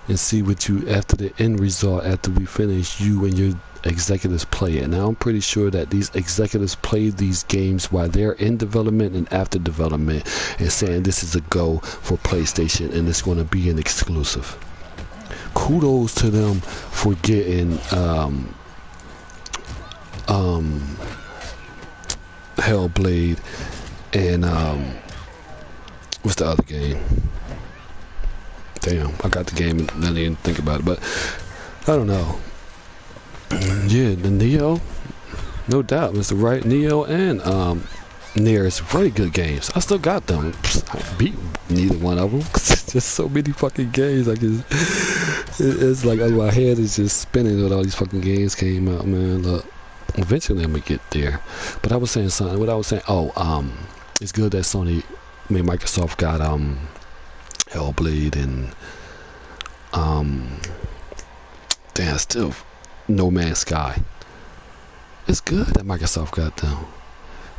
and see what you, after the end result, after we finish, you and your executives play it. Now I'm pretty sure that these executives play these games while they're in development and after development, and saying this is a go for PlayStation and it's going to be an exclusive. Kudos to them for getting Hellblade and what's the other game? Damn, I got the game and I didn't even think about it, but I don't know. Yeah, the Neo, no doubt, Mr. Right, Neo and Nier is very good games. I still got them. I beat neither one of them. Just so many fucking games. Like it's like, oh, my head is just spinning with all these fucking games came out, man. Look, eventually I'm gonna get there. But I was saying something. What I was saying, it's good that Microsoft got Hellblade and still No Man's Sky. It's good that Microsoft got them.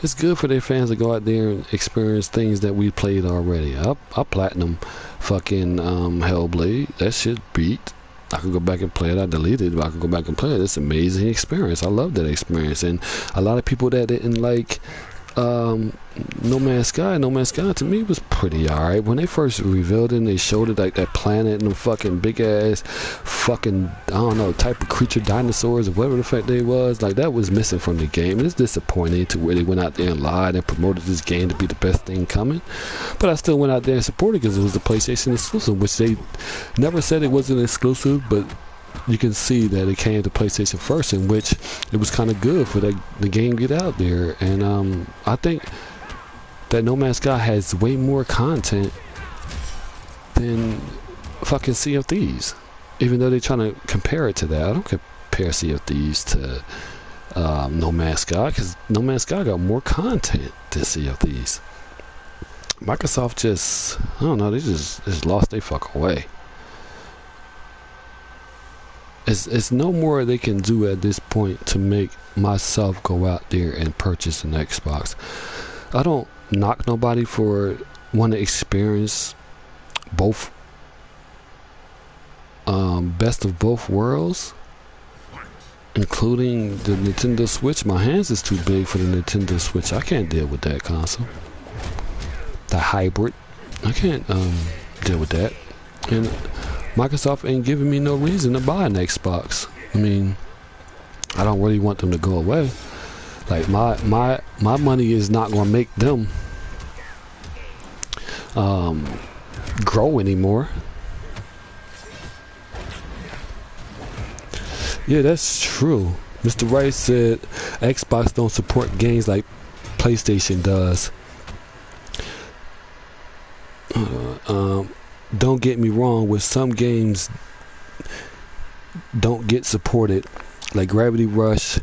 It's good for their fans to go out there and experience things that we played already. I platinum fucking Hellblade. That shit beat. I could go back and play it. I deleted it, but I could go back and play it. It's an amazing experience. I love that experience. And a lot of people that didn't like No Man's Sky to me was pretty alright. When they first revealed it and they showed it, like that planet and the fucking big ass fucking, I don't know, type of creature, dinosaurs or whatever the fuck they was, like that was missing from the game. It's disappointing to where they went out there and lied and promoted this game to be the best thing coming. But I still went out there and supported it because it was a PlayStation exclusive, which they never said it wasn't exclusive, but you can see that it came to PlayStation first, in which it was kind of good for the game to get out there. And I think that No Man's Sky has way more content than fucking Sea of Thieves, even though they're trying to compare it to that. I don't compare Sea of Thieves to No Man's Sky, because No Man's Sky got more content than Sea of Thieves. Microsoft just, I don't know, they just lost their fucking way. It's no more they can do at this point to make myself go out there and purchase an Xbox. I don't knock nobody for wanting to experience both, best of both worlds, including the Nintendo Switch. My hands is too big for the Nintendo Switch. I can't deal with that console. The hybrid, I can't deal with that. And Microsoft ain't giving me no reason to buy an Xbox. I mean, I don't really want them to go away. Like my money is not gonna make them grow anymore. Yeah, that's true. Mr. Wright said Xbox don't support games like PlayStation does. Don't get me wrong, with some games don't get supported, like Gravity Rush,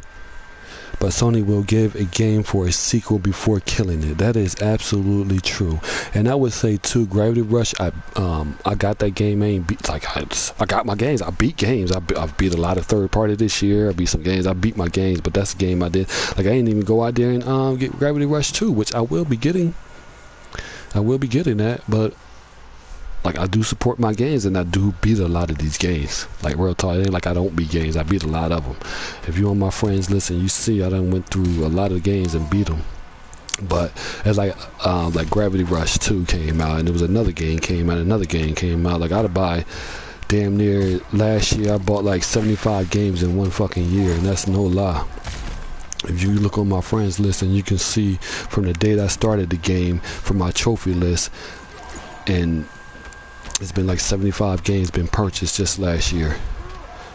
but Sony will give a game for a sequel before killing it. That is absolutely true. And I would say too, Gravity Rush, I got that game. I got my games. I beat games. I've beat a lot of third party this year. I beat some games. I beat my games, but that's a game I did. Like, I didn't even go out there and get Gravity Rush 2, which I will be getting. I will be getting that, but like I do support my games, and I do beat a lot of these games. Like real talk, it ain't like I don't beat games. I beat a lot of them. If you on my friends list and you see, I done went through a lot of games and beat them. But it's like Gravity Rush 2 came out, and there was another game came out, Like I'd buy damn near last year. I bought like 75 games in one fucking year, and that's no lie. If you look on my friends list, and you can see from the date I started the game from my trophy list, and it's been like 75 games been purchased just last year.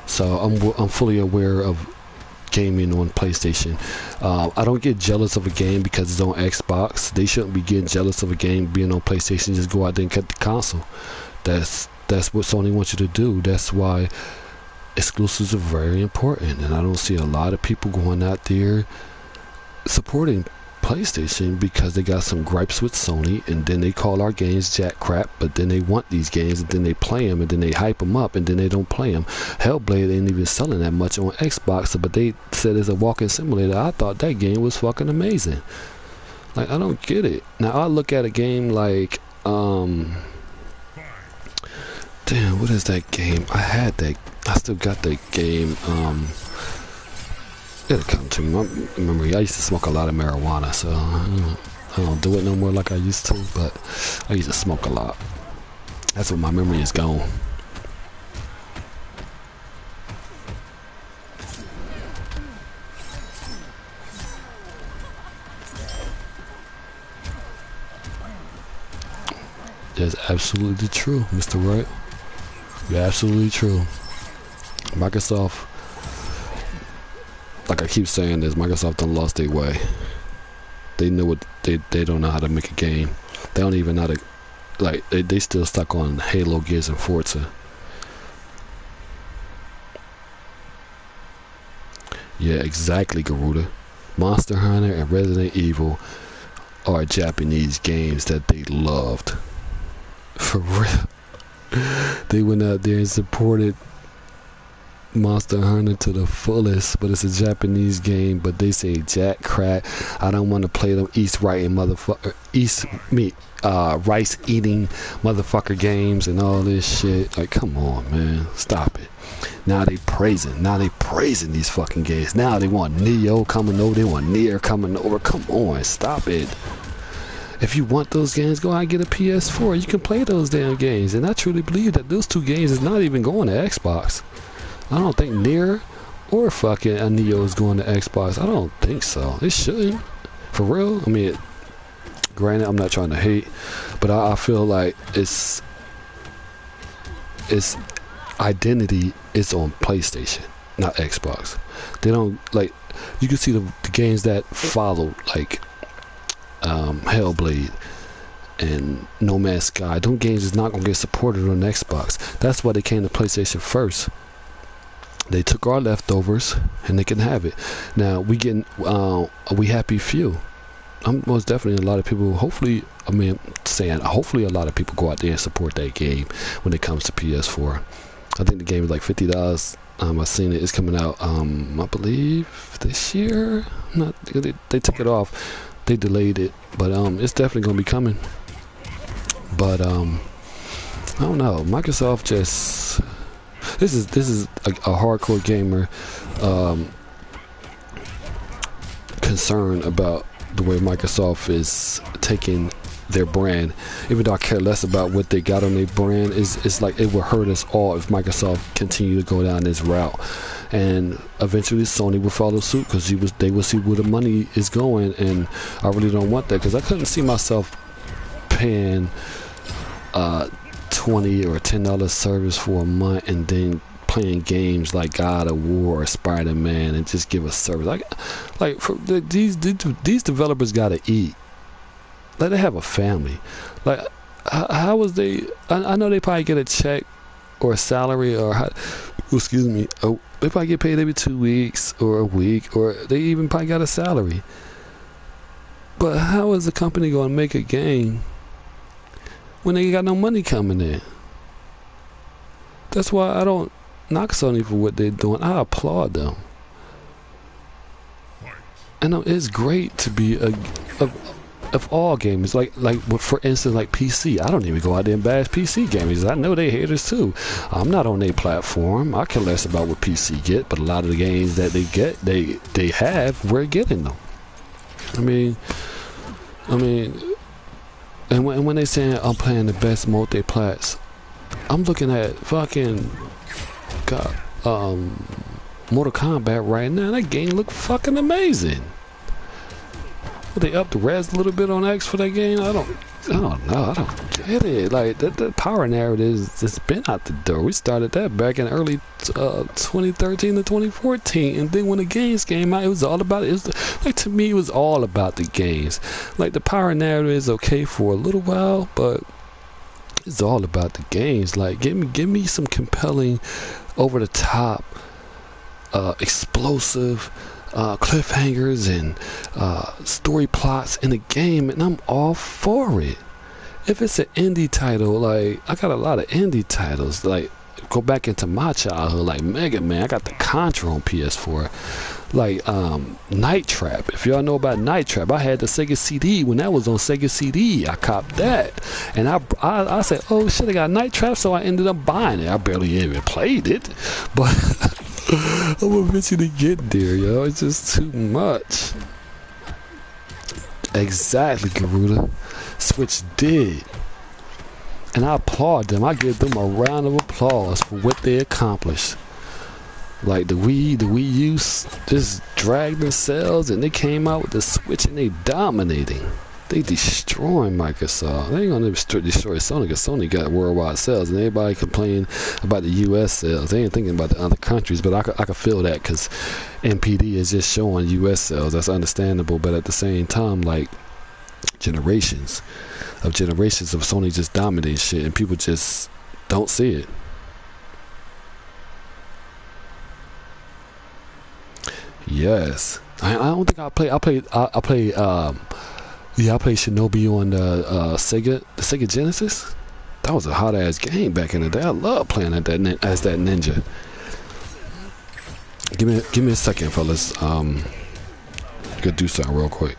So I'm fully aware of gaming on PlayStation. I don't get jealous of a game because it's on Xbox. They shouldn't be getting jealous of a game being on PlayStation. Just go out there and get the console. That's what Sony wants you to do. That's why exclusives are very important, and I don't see a lot of people going out there supporting PlayStation because they got some gripes with Sony, and then they call our games jack crap, but then they want these games, and then they play them, and then they hype them up, and then they don't play them. Hellblade ain't even selling that much on Xbox, but they said it's a walking simulator. I thought that game was fucking amazing. Like, I don't get it. Now I look at a game like damn, what is that game? I still got that game. It'll come to me. My memory. I used to smoke a lot of marijuana, so I don't do it no more like I used to. But I used to smoke a lot. That's what my memory is gone. That's absolutely true, Mr. Wright. You're absolutely true. Microsoft, like I keep saying this, Microsoft done lost their way. They know what they don't know how to make a game. They don't even know how to, like, they still stuck on Halo, Gears, and Forza. Yeah, exactly, Garuda. Monster Hunter and Resident Evil are Japanese games that they loved. For real. They went out there and supported Monster Hunter to the fullest, but it's a Japanese game, but they say jack crack. I don't want to play them rice eating motherfucker games and all this shit. Like, come on, man, stop it. Now they praising these fucking games. Now they want Neo coming over, they want Nier coming over. Come on, stop it. If you want those games, go out and get a PS4. You can play those damn games. And I truly believe that those two games is not even going to Xbox. I don't think Nier or fucking Neo is going to Xbox. I don't think so. It shouldn't. For real. I mean, granted, I'm not trying to hate, but I feel like its identity is on PlayStation, not Xbox. They don't, like, you can see the games that follow, like Hellblade and No Man's Sky. Those games is not gonna get supported on Xbox. That's why they came to PlayStation first. They took our leftovers and they can have it. Now we happy few. Most definitely a lot of people. Hopefully a lot of people go out there and support that game when it comes to PS4. I think the game is like $50. I've seen it. It's coming out. I believe this year. They took it off. They delayed it, but it's definitely gonna be coming. But I don't know. Microsoft just this is a hardcore gamer concerned about the way Microsoft is taking their brand. Even though I care less about what they got on their brand, it's like it will hurt us all if Microsoft continue to go down this route. And eventually Sony will follow suit because they will see where the money is going, and I really don't want that because I couldn't see myself paying $20 or $10 service for a month and then playing games like God of War or Spider-Man and just give a service. These developers gotta eat. Like, they have a family. Like, how was they? I know they probably get a check or a salary or they probably get paid every 2 weeks or a week, or they even probably got a salary. But how is the company going to make a game when they got no money coming in? That's why I don't knock Sony for what they're doing. I applaud them. I know it's great to be of all gamers, for instance, like PC. I don't even go out there and bash PC gamers. I know they haters too. I'm not on their platform. I care less about what PC get, but a lot of the games that they get, they have, we're getting them. I mean, and when they saying I'm playing the best multi-plats, I'm looking at fucking Mortal Kombat right now. That game look fucking amazing. Will they up the res a little bit on X for that game? I don't know. I don't get it. Like the power narrative has been out the door. We started that back in early 2013 to 2014, and then when the games came out, it was all about it. It was, like, to me, it was all about the games. Like the power narrative is okay for a little while, but it's all about the games. Like give me some compelling, over the top, explosive cliffhangers and story plots in the game, and I'm all for it. If it's an indie title, like I got a lot of indie titles, like go back into my childhood, like Mega Man. I got the Contra on PS4, like Night Trap. If y'all know about Night Trap, I had the Sega CD when that was on Sega CD. I copped that, and I said, oh shit, I got Night Trap, so I ended up buying it. I barely even played it, but I'm eventually get there, yo. It's just too much. Exactly, Garuda. Switch did. And I applaud them. I give them a round of applause for what they accomplished. Like the Wii U just dragged themselves, and they came out with the Switch, and they dominating. They destroying Microsoft. They ain't gonna destroy Sony, because Sony got worldwide sales, and everybody complain about the U.S. sales. They ain't thinking about the other countries, but I can feel that, because NPD is just showing U.S. sales. That's understandable, but at the same time, like generations of Sony just dominating shit, and people just don't see it. Yes, I don't think I played Shinobi on the Sega Genesis. That was a hot ass game back in the day. I love playing as that ninja. Give me a second, fellas. Gotta do something real quick.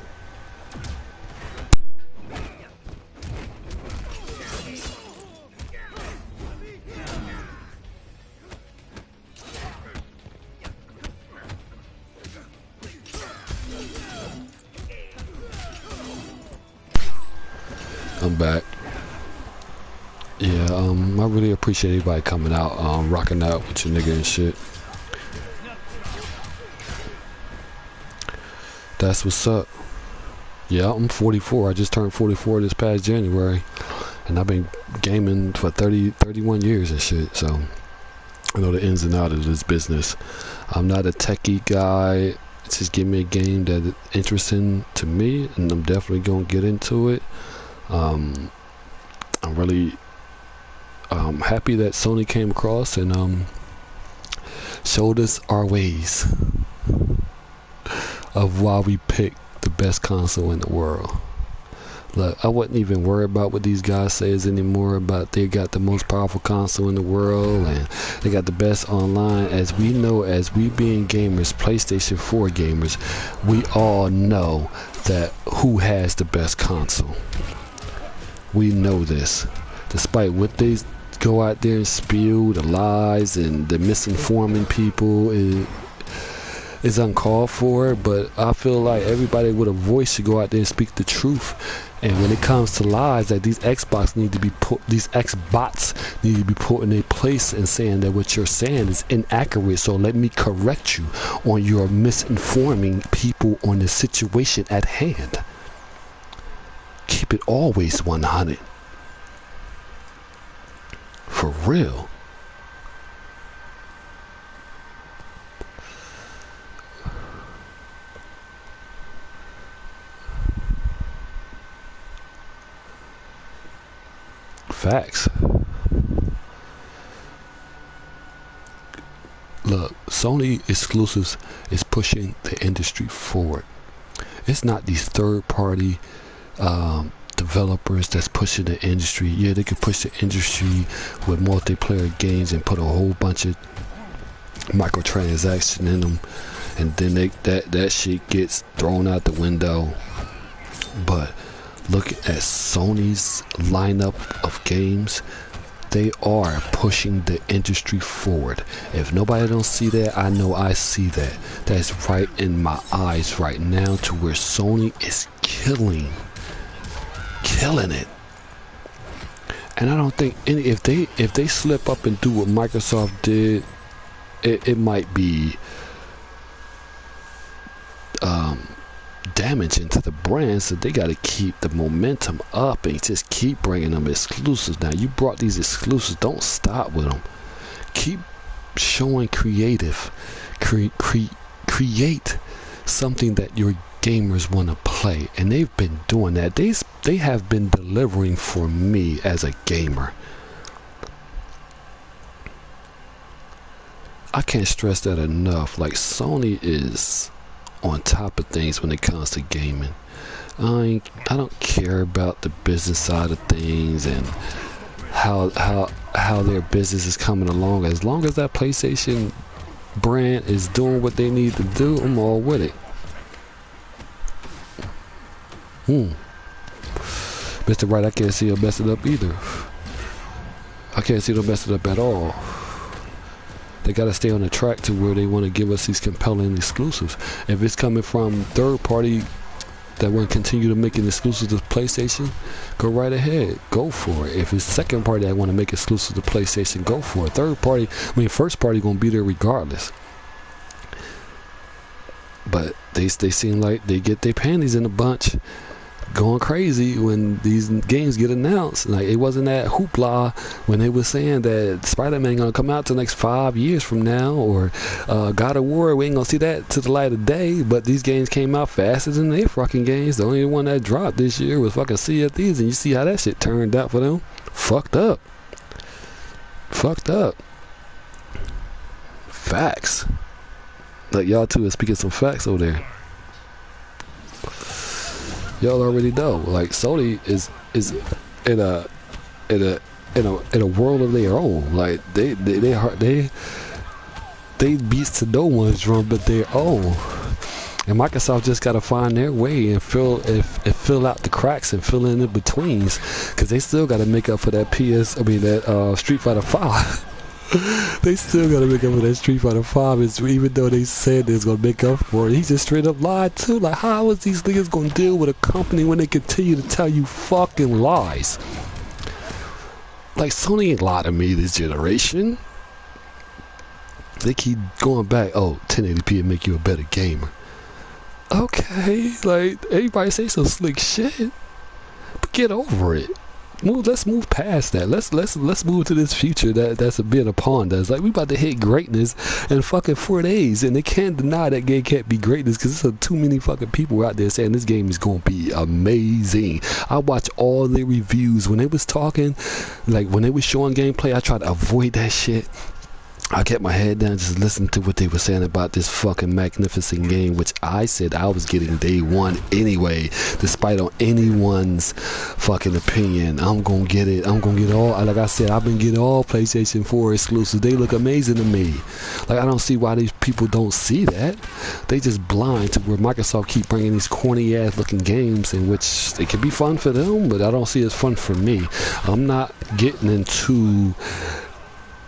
I'm back. Yeah, I really appreciate everybody coming out, rocking out with your nigga and shit. That's what's up. Yeah, I'm 44. I just turned 44 this past January, and I've been gaming for 31 years and shit, so I know the ins and outs of this business. I'm not a techie guy. Just give me a game that's interesting to me, and I'm definitely gonna get into it. I'm really happy that Sony came across and showed us our ways of why we picked the best console in the world. Look, I wouldn't even worry about what these guys says anymore about they got the most powerful console in the world and they got the best online. As we know, as we being gamers, PlayStation 4 gamers, we all know that who has the best console. We know this, despite what they go out there and spew, the lies and the misinforming people is uncalled for. But I feel like everybody with a voice should go out there and speak the truth. And when it comes to lies, that these Xbots need to be put in their place and saying that what you're saying is inaccurate. So let me correct you on your misinforming people on the situation at hand. Keep it always 100. For real. Facts. Look, Sony exclusives is pushing the industry forward. It's not these third-party developers that's pushing the industry. Yeah, they could push the industry with multiplayer games and put a whole bunch of microtransactions in them, and then that shit gets thrown out the window. But Look at Sony's lineup of games. They are pushing the industry forward. If nobody don't see that, I know I see that. That's right in my eyes right now, to where Sony is killing it. And I don't think if they slip up and do what Microsoft did, it might be damaging to the brand. So they got to keep the momentum up and just keep bringing them exclusives. Now you brought these exclusives, don't stop with them. Keep showing creative, create something that your gamers want to play, and they've been doing that. They have been delivering for me as a gamer. I can't stress that enough. Like, Sony is on top of things when it comes to gaming. I don't care about the business side of things and how their business is coming along. As long as that PlayStation brand is doing what they need to do, I'm all with it. Mr. Right, I can't see them messing up either. I can't see them messing up at all. They got to stay on the track to where they want to give us these compelling exclusives. If it's coming from third party that want to continue to make an exclusive to PlayStation, go right ahead, go for it. If it's second party that want to make exclusive to PlayStation, go for it. Third party, first party gonna be there regardless. But they seem like they get their panties in a bunch, going crazy when these games get announced. Like, it wasn't that hoopla when they were saying that Spider-Man gonna come out the next 5 years from now, or God of War, we ain't gonna see that to the light of day. But these games came out faster than their fucking games. The only one that dropped this year was fucking Sea of Thieves, and you see how that shit turned out for them. Fucked up. Facts. Like, y'all two are speaking some facts over there. Y'all already know. Like, Sony is in a world of their own. Like, they beats to no one's drum but their own. And Microsoft just got to find their way and fill out the cracks and fill in the betweens, because they still got to make up for that that Street Fighter 5. They still gotta make up for that Street Fighter 5, even though they said they're gonna make up for it. He just straight up lied too. Like, how is these niggas gonna deal with a company when they continue to tell you fucking lies? Like, Sony ain't lied to me this generation. They keep going back, 1080p will make you a better gamer. Okay, like, everybody say some slick shit, but get over it. Let's move past that. Let's move to this future that's a bit upon us. Like, we about to hit greatness in fucking 4 days, and they can't deny that game can't be greatness, because there's too many fucking people out there saying this game is gonna be amazing. I watch all the reviews when they was talking, like when they was showing gameplay. I try to avoid that shit. I kept my head down, just listening to what they were saying about this fucking magnificent game, which I said I was getting day one anyway, despite on anyone's fucking opinion. I'm gonna get it. I'm gonna get all, like I said, I've been getting all PlayStation 4 exclusives. They look amazing to me. Like, I don't see why these people don't see that. They just blind to where Microsoft keep bringing these corny ass looking games, in which it can be fun for them, but I don't see it as fun for me. I'm not getting into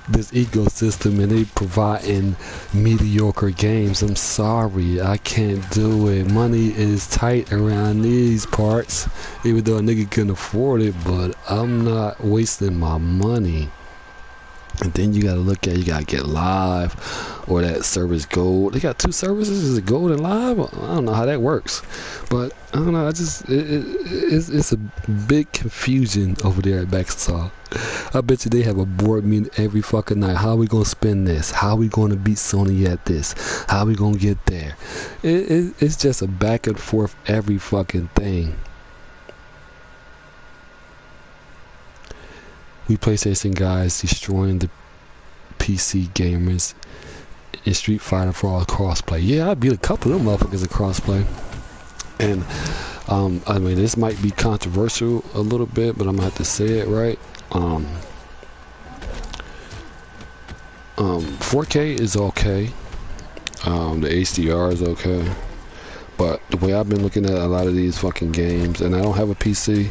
this ecosystem and they providing mediocre games. I'm sorry, I can't do it. Money is tight around these parts, even though a nigga can afford it, but I'm not wasting my money. And then you gotta look at, you gotta get live or that service gold. They got two services, is it gold and live? I don't know how that works, but I don't know. It's a big confusion over there at Microsoft. I bet you they have a board meeting every fucking night. How are we gonna spend this? How are we gonna beat Sony at this? How are we gonna get there? It's just a back and forth every fucking thing. We PlayStation guys destroying the PC gamers in Street Fighter for all crossplay. Yeah, I beat a couple of them motherfuckers in crossplay. And this might be controversial a little bit, but I'm gonna have to say it right. 4K is okay. The HDR is okay, But the way I've been looking at a lot of these fucking games, and I don't have a PC,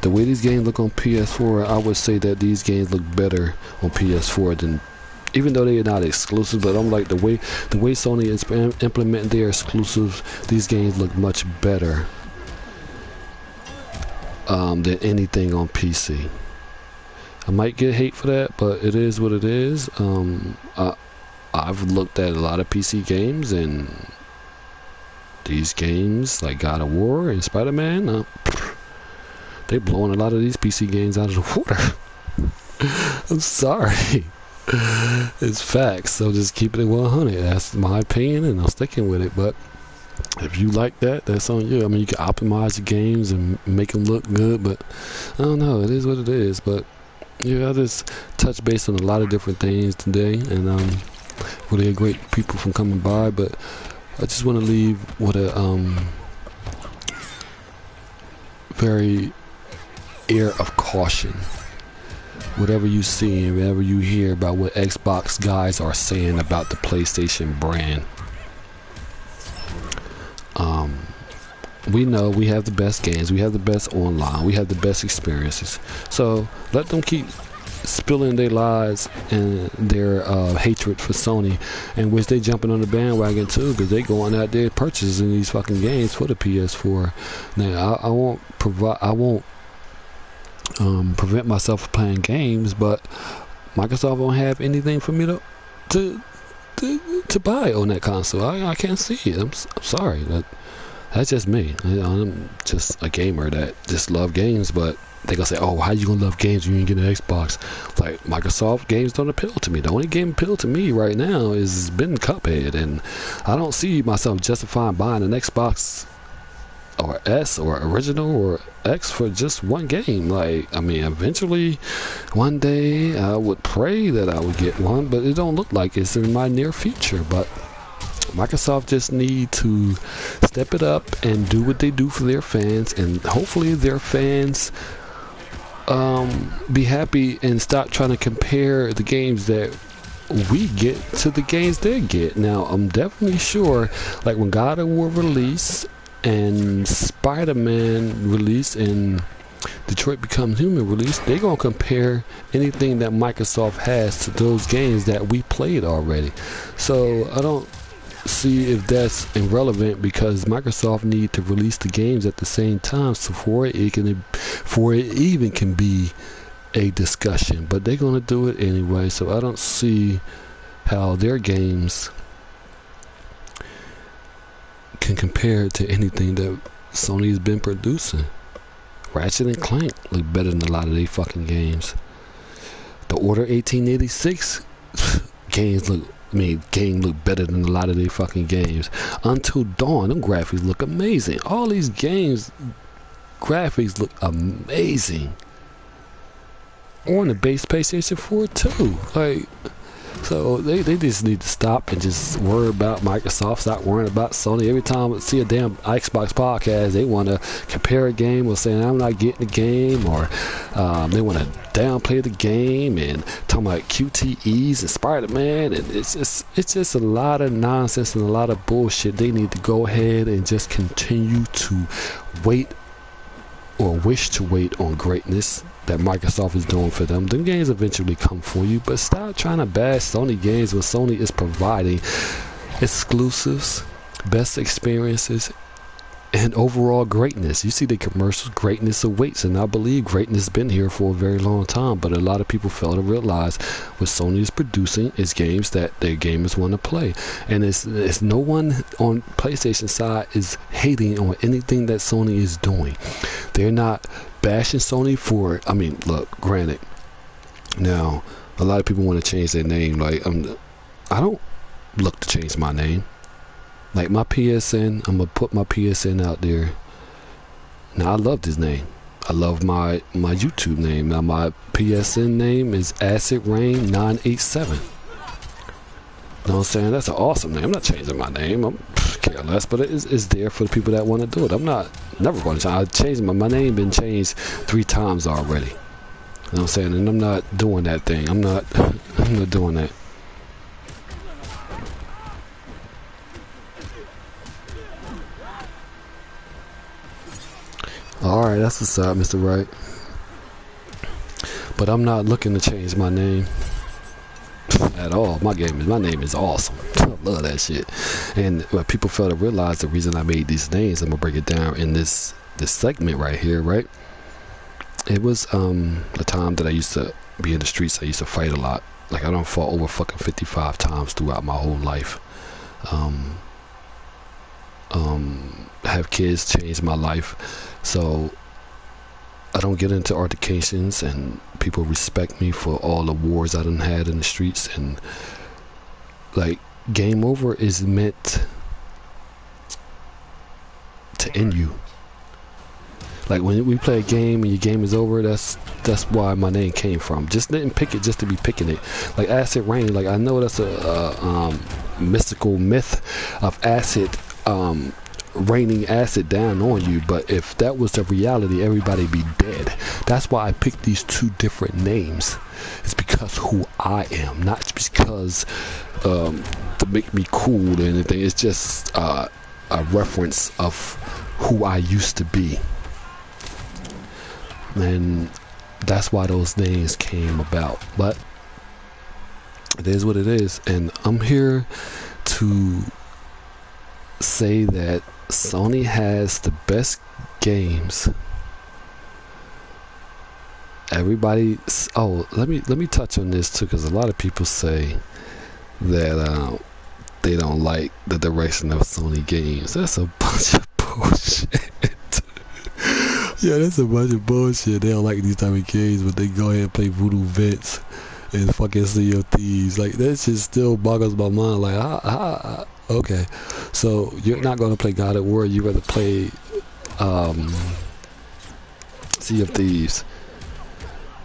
the way these games look on PS4, I would say that these games look better on PS4 than, even though they're not exclusive. But I'm like, the way Sony is implementing their exclusives, these games look much better than anything on PC. I might get hate for that, but it is what it is. I've looked at a lot of PC games, and these games like God of War and Spider-Man, they blowing a lot of these PC games out of the water. I'm sorry. It's facts. So just keep it at 100. That's my opinion, and I'm sticking with it. But if you like that, that's on you. I mean, you can optimize the games and make them look good, but I don't know. It is what it is. But yeah, I just touch base on a lot of different things today, and really great people from coming by. But I just want to leave with a very air of caution. Whatever you see and whatever you hear about what Xbox guys are saying about the PlayStation brand, we know we have the best games, we have the best online, we have the best experiences. So let them keep spilling their lies and their hatred for Sony, and which they jumping on the bandwagon too, because they going out there purchasing these fucking games for the PS4. Now I won't prevent myself from playing games, but Microsoft won't have anything for me to buy on that console. I can't see it. I'm sorry. That's just me. I'm just a gamer that just love games, but they gonna say, oh, how you gonna love games when you get an Xbox? Like, Microsoft games don't appeal to me. The only game appeal to me right now is been Cuphead, and I don't see myself justifying buying an Xbox or S or original or X for just one game. Like, I mean, eventually one day I would pray that I would get one, but it don't look like it's in my near future. But Microsoft just need to step it up and do what they do for their fans, and hopefully their fans be happy and stop trying to compare the games that we get to the games they get. Now, I'm definitely sure, like when God of War released and Spider-Man released and Detroit Become Human release, they're going to compare anything that Microsoft has to those games that we played already. So I don't see if that's irrelevant, because Microsoft need to release the games at the same time, so for it even can be a discussion. But they're going to do it anyway, so I don't see how their games can compare to anything that Sony's been producing. Ratchet and Clank look better than a lot of their fucking games. The Order 1886 game look better than a lot of their fucking games. Until Dawn, them graphics look amazing. All these games graphics look amazing on the base PlayStation 4 too. Like, so they just need to stop and just worry about Microsoft, stop worrying about Sony. Every time I see a damn Xbox podcast, they want to compare a game or saying I'm not getting the game, or they want to downplay the game and talking about QTEs and Spider-Man, and it's just a lot of nonsense and a lot of bullshit. They need to go ahead and just continue to wait or wish to wait on greatness that Microsoft is doing for them. Them games eventually come for you, but stop trying to bash Sony games when Sony is providing exclusives, best experiences, and overall greatness. You see the commercials, greatness awaits, and I believe greatness has been here for a very long time, but a lot of people fail to realize what Sony is producing is games that their gamers want to play. And it's no one on PlayStation side is hating on anything that Sony is doing. They're not bashing Sony for it. I mean, look, granted, now a lot of people want to change their name. Like, I don't look to change my name. Like my PSN, I'm gonna put my PSN out there. Now, I love this name. I love my YouTube name. Now my PSN name is Acid Rain 987. You know what I'm saying? That's an awesome name. I'm not changing my name. I'm care less, but it's there for the people that want to do it. I'm never going to change. I changed my name. Been changed 3 times already. You know what I'm saying? And I'm not doing that thing. I'm not doing that. Alright, that's what's up, Mr. Wright. But I'm not looking to change my name at all. My name is awesome. I love that shit. And what people fail to realize, the reason I made these names, I'm gonna break it down in this segment right here, right? It was a time that I used to be in the streets. I used to fight a lot. Like, I done fought over fucking 55 times throughout my whole life. Have kids, changed my life. So I don't get into altercations, and people respect me for all the wars I done had in the streets. And like, game over is meant to end you. Like, when we play a game and your game is over, that's why my name came from. Just didn't pick it just to be picking it. Like acid rain, like I know that's a mystical myth of acid raining acid down on you, but if that was the reality, everybody be dead. That's why I picked these two different names. It's because who I am, not because to make me cool or anything. It's just a reference of who I used to be. And that's why those names came about. But it is what it is, and I'm here to say that Sony has the best games. Everybody, let me touch on this too, because a lot of people say that they don't like the direction of Sony games. That's a bunch of bullshit. Yeah, that's a bunch of bullshit. They don't like these type of games, but they go ahead and play Voodoo Vents and fucking Sea of Thieves. Like, that shit still boggles my mind. Like, okay, so you're not gonna play God of War. You rather play Sea of Thieves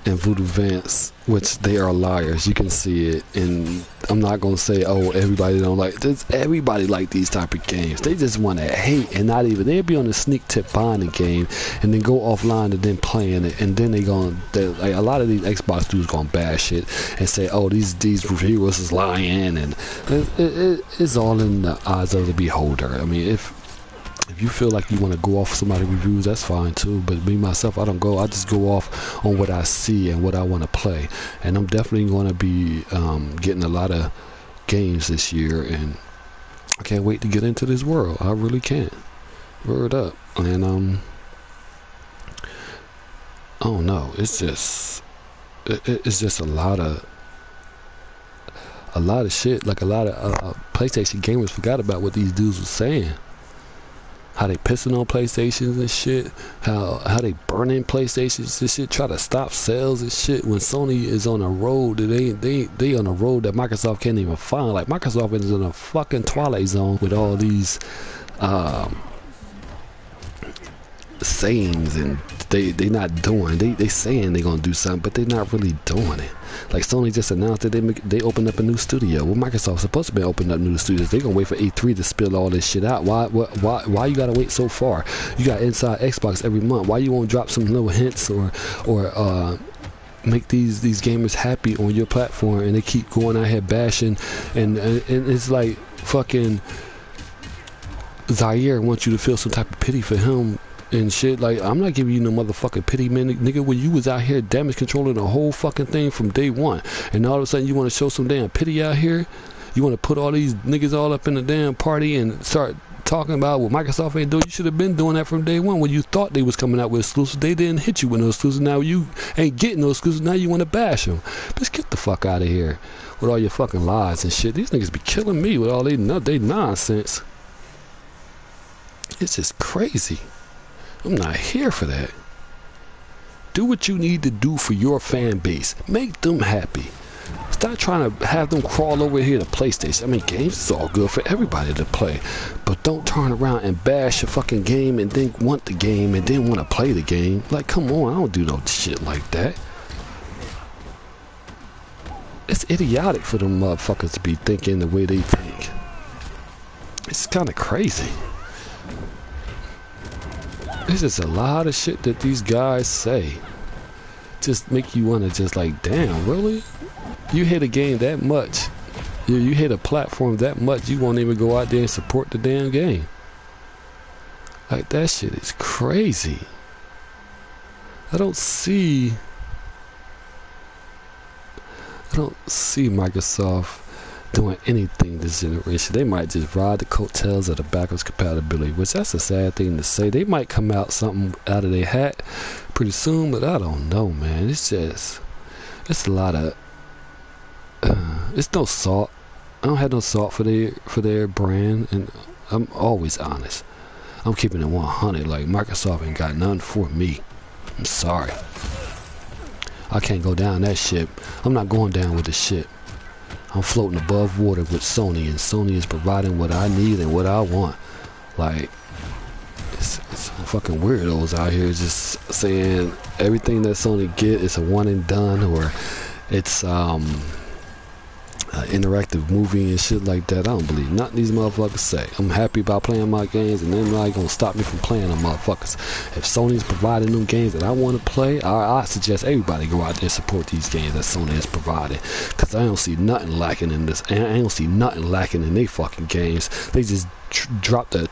and Voodoo Vents, which they are liars. You can see it, and I'm not gonna say, oh, everybody don't like this. Everybody like these type of games. They just want to hate, and not even, they'll be on the sneak tip buying the game and then go offline and then playing it, and then like, a lot of these Xbox dudes gonna bash it and say, oh, these reviewers is lying, and it's all in the eyes of the beholder. I mean, if you feel like you want to go off somebody's reviews, that's fine too. But me, myself, I don't go. I just go off on what I see and what I want to play. And I'm definitely going to be getting a lot of games this year. And I can't wait to get into this world. I really can't. Word up. And, oh no, it's just a lot of shit. Like, a lot of PlayStation gamers forgot about what these dudes were saying. How they pissing on PlayStations and shit. How they burning PlayStations and shit. Try to stop sales and shit. When Sony is on a road that they on a road that Microsoft can't even find. Like, Microsoft is in a fucking twilight zone with all these sayings, and they not doing. They saying they gonna do something, but they not really doing it. Like, Sony just announced that they opened up a new studio. Well, Microsoft's supposed to be opening up new studios. They gonna wait for E3 to spill all this shit out. Why you gotta wait so far? You got Inside Xbox every month. Why you won't drop some little hints or make these gamers happy on your platform, and they keep going out here bashing, and it's like fucking Zaire wants you to feel some type of pity for him and shit. Like, I'm not giving you no motherfucking pity, man, nigga. When you was out here damage controlling the whole fucking thing from day one, and all of a sudden you want to show some damn pity out here, you want to put all these niggas all up in the damn party and start talking about what Microsoft ain't doing. You should have been doing that from day one. When you thought they was coming out with exclusives, they didn't hit you with no exclusives. Now you ain't getting no exclusives. Now you want to bash them. Just get the fuck out of here with all your fucking lies and shit. These niggas be killing me with all they nonsense. It's just crazy. I'm not here for that. Do what you need to do for your fan base. Make them happy. Stop trying to have them crawl over here to PlayStation. I mean, games is all good for everybody to play, but don't turn around and bash a fucking game and then want the game and then want to play the game. Like, come on, I don't do no shit like that. It's idiotic for them motherfuckers to be thinking the way they think. It's kind of crazy. There's just a lot of shit that these guys say. Just make you want to just like, damn, really? You hate a game that much. You hate a platform that much, you won't even go out there and support the damn game. Like, that shit is crazy. I don't see Microsoft doing anything this generation. They might just ride the coattails of the backwards compatibility, which that's a sad thing to say. They might come out something out of their hat pretty soon, but I don't know, man. It's a lot of it's no salt. I don't have no salt for their brand, and I'm always honest. I'm keeping it 100. Like, Microsoft ain't got nothing for me. I'm sorry. I can't go down that ship. I'm not going down with the ship. I'm floating above water with Sony, and Sony is providing what I need and what I want. Like, it's some fucking weirdos out here just saying everything that Sony get is a one and done, or it's interactive movie and shit like that. I don't believe nothing these motherfuckers say. I'm happy about playing my games, and they're not gonna stop me from playing them motherfuckers. If Sony's providing them games that I want to play, I suggest everybody go out there and support these games that Sony has provided, because I don't see nothing lacking in this, and I don't see nothing lacking in they fucking games. They just dropped a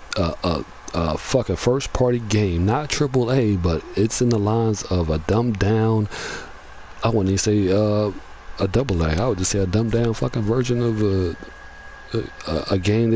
fucking first party game, not AAA, but it's in the lines of a dumbed down, I wouldn't even say a double A. I would just say a dumbed down fucking version of a game.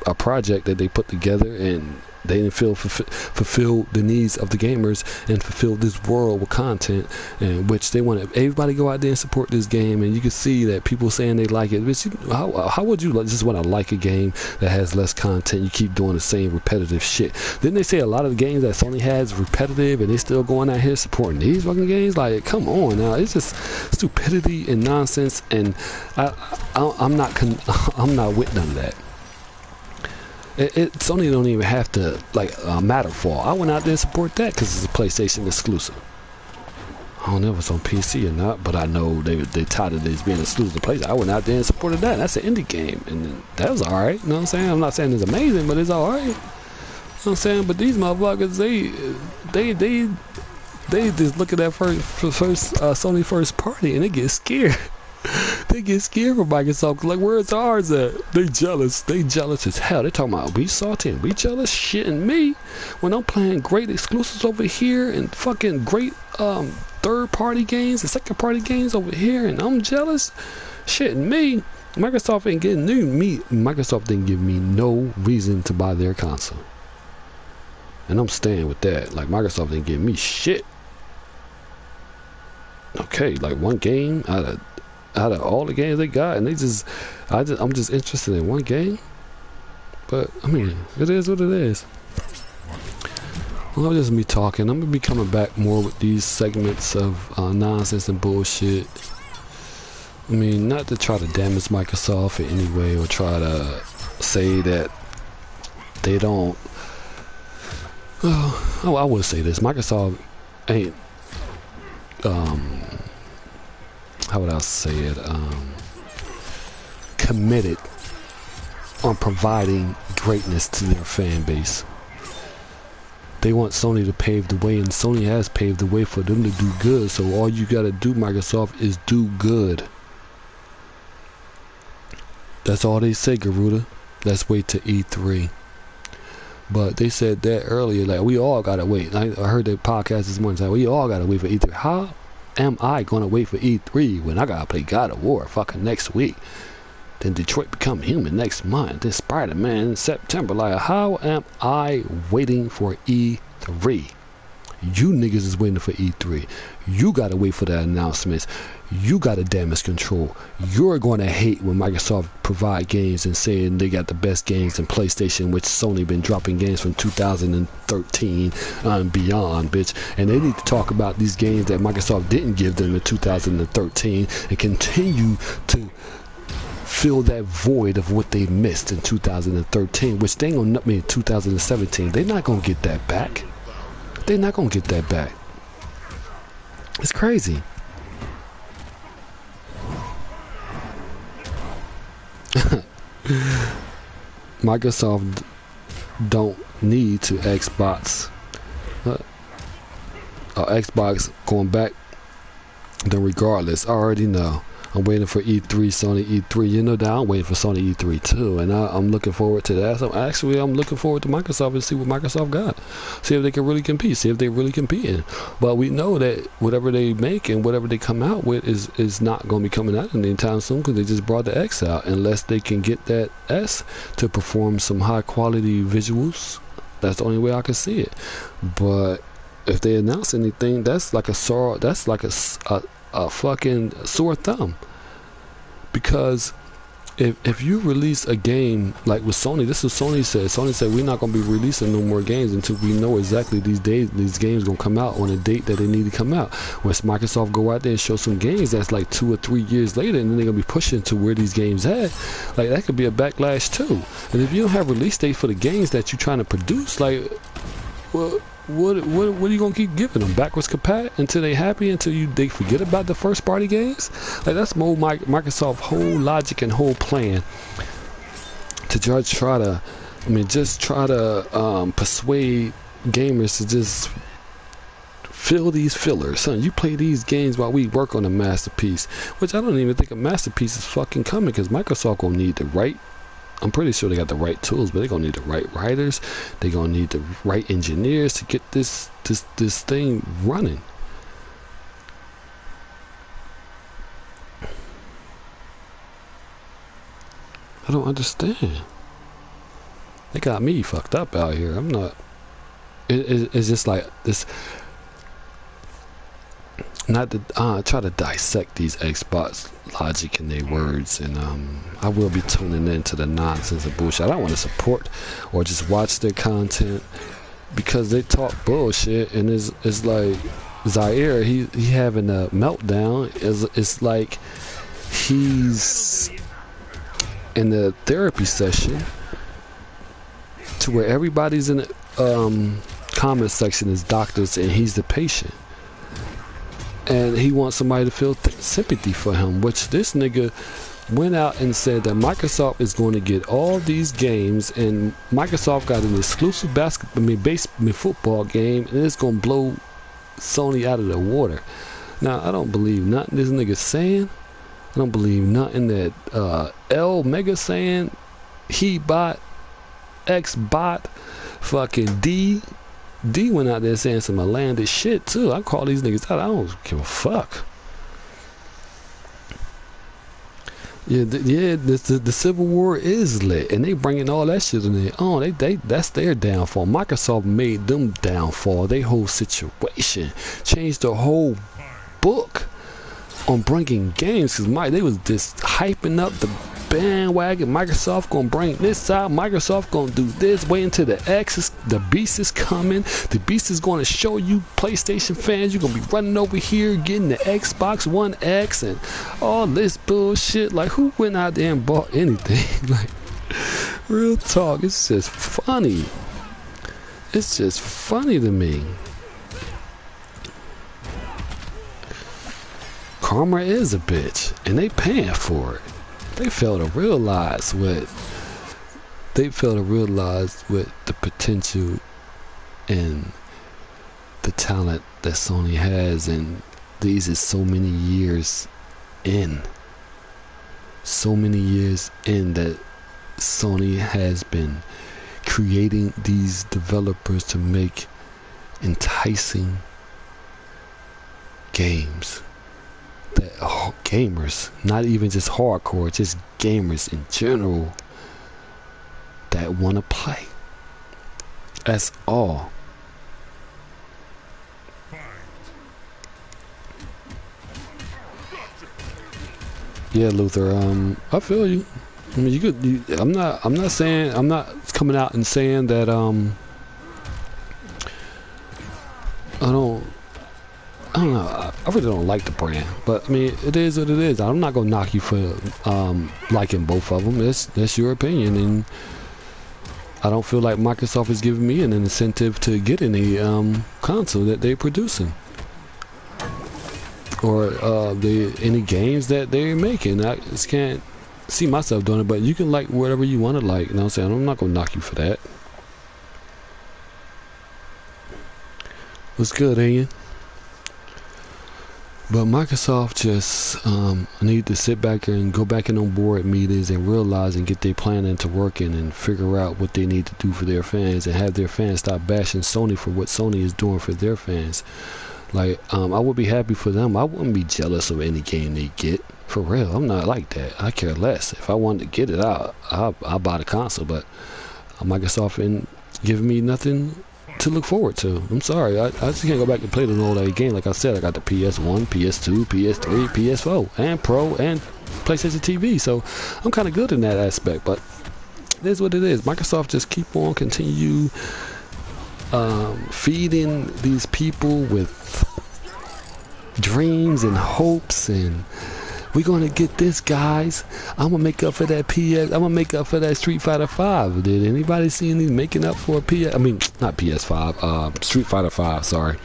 A project that they put together, and they didn't fulfill the needs of the gamers and fulfill this world with content, in which they want everybody go out there and support this game. And you can see that people saying they like it. But how would you just want to like a game that has less content? You keep doing the same repetitive shit. Didn't they say a lot of the games that Sony has repetitive, and they still going out here supporting these fucking games? Like, come on now, it's just stupidity and nonsense. And I'm not with none of that. Sony don't even have to Matterfall. I went out there and support that because it's a PlayStation exclusive. I don't know if it's on PC or not, but I know they touted it as being exclusive to PlayStation. I went out there and supported that. That's an indie game, and that was alright. You know what I'm saying? I'm not saying it's amazing, but it's alright. You know what I'm saying? But these motherfuckers, they just look at that first Sony first party, and they get scared. They get scared from Microsoft. Like, where's ours at? They jealous. They jealous as hell. They talking about we salty and we jealous. Shitting me when I'm playing great exclusives over here and fucking great third party games and second party games over here, and I'm jealous. Shitting me. Microsoft didn't give me no reason to buy their console, and I'm staying with that. Like, Microsoft didn't give me shit. Okay, like one game out of all the games they got, and I'm just interested in one game. But I mean, it is what it is. Well, I'm just me talking. I'm gonna be coming back more with these segments of nonsense and bullshit. I mean, not to try to damage Microsoft in any way, or try to say that they don't. I would say this: Microsoft ain't. How would I say it? Committed on providing greatness to their fan base. They want Sony to pave the way, and Sony has paved the way for them to do good. So all you gotta do, Microsoft, is do good. That's all they say, Garuda. Let's wait to E3. But they said that earlier, like, we all gotta wait. I heard their podcast this morning, like, we all gotta wait for E3. How am I gonna wait for E3 when I gotta play God of War fucking next week? Then Detroit Become Human next month. Then Spider-Man in September. Like, how am I waiting for E3? You niggas is waiting for E3. You gotta wait for the announcements. You gotta damage control. You're gonna hate when Microsoft provide games and saying they got the best games in PlayStation, which Sony been dropping games from 2013 and beyond, bitch. And they need to talk about these games that Microsoft didn't give them in 2013 and continue to fill that void of what they missed in 2013, which they ain't gonna nut me in 2017. They're not gonna get that back. They're not gonna get that back. It's crazy. Microsoft don't need to Xbox Xbox going back. Then regardless, I already know I'm waiting for E3, Sony E3. You know that I'm waiting for Sony E3 too, and I'm looking forward to that. So actually, I'm looking forward to Microsoft and see what Microsoft got. See if they can really compete. See if they really competing. But we know that whatever they make and whatever they come out with is not going to be coming out anytime soon, because they just brought the X out. Unless they can get that S to perform some high quality visuals, that's the only way I can see it. But if they announce anything, that's like a fucking sore thumb. Because if you release a game like with Sony, this is what Sony said. Sony said we're not going to be releasing no more games until we know exactly these games going to come out on a date that they need to come out. Whereas Microsoft go out there and show some games that's like 2 or 3 years later, and then they're going to be pushing to where these games at. Like, that could be a backlash too. And if you don't have release date for the games that you're trying to produce, like, well, what are you gonna keep giving them? Backwards compat until they happy, until they forget about the first party games? Like, that's more Microsoft's whole logic and whole plan to try to persuade gamers to just fill these fillers. Son, you play these games while we work on a masterpiece, which I don't even think a masterpiece is fucking coming, because Microsoft gonna need the right, I'm pretty sure they got the right tools, but they're gonna need the right writers. They're gonna need the right engineers to get this thing running. I don't understand. They got me fucked up out here. I'm not. It's just like this. Not to try to dissect these Xbot'S logic and their words, and I will be tuning into the nonsense and bullshit. I don't want to support or just watch their content, because they talk bullshit, and it's like Zaire, he having a meltdown. It's like he's in the therapy session to where everybody's in the comment section is doctors and he's the patient. And he wants somebody to feel sympathy for him, which this nigga went out and said that Microsoft is going to get all these games, and Microsoft got an exclusive football game, and it's going to blow Sony out of the water. Now, I don't believe nothing this nigga saying. I don't believe nothing that L Mega saying. Xbot, fucking D went out there saying some outlandish shit too. I call these niggas out. I don't give a fuck. The Civil War is lit, and they bringing all that shit in there. Oh, that's their downfall. Microsoft made them downfall. Their whole situation changed the whole book on bringing games, because they was just hyping up the bandwagon. Microsoft gonna bring this out. Microsoft gonna do this. Wait until the beast is coming. The beast is gonna show you PlayStation fans. You're gonna be running over here getting the Xbox One X and all this bullshit. Like, who went out there and bought anything? Like, real talk. It's just funny. It's just funny to me. Karma is a bitch, and they paying for it. They fail to realize the potential and the talent that Sony has, and these is so many years in that Sony has been creating these developers to make enticing games that gamers, not even just hardcore, just gamers in general, that want to play. That's all. Yeah, Luther. I feel you. I mean, you could. I'm not saying. I'm not coming out and saying that. I don't know. I really don't like the brand, but I mean, it is what it is. I'm not gonna knock you for liking both of them. That's your opinion, and I don't feel like Microsoft is giving me an incentive to get any console that they're producing, or any games that they're making. I just can't see myself doing it. But you can like whatever you want to like. You know what I'm saying? I'm not gonna knock you for that. What's good, Ian? But Microsoft just need to sit back and go back in on board meetings and realize and get their plan into working and figure out what they need to do for their fans and have their fans stop bashing Sony for what Sony is doing for their fans. Like, I would be happy for them. I wouldn't be jealous of any game they get. For real, I'm not like that. I care less. If I wanted to get it out, I'll buy the console. But Microsoft ain't giving me nothing to look forward to. I'm sorry, I just can't go back and play the old game. Like I said, I got the PS1, PS2, PS3, PS4, and Pro, and PlayStation TV, so I'm kind of good in that aspect. But it is what it is. Microsoft just keep on continue feeding these people with dreams and hopes, and we're gonna get this, guys. I'm gonna make up for that I'm gonna make up for that Street Fighter 5. Did anybody see any making up for a PS? I mean, not PS5. Street Fighter 5. Sorry,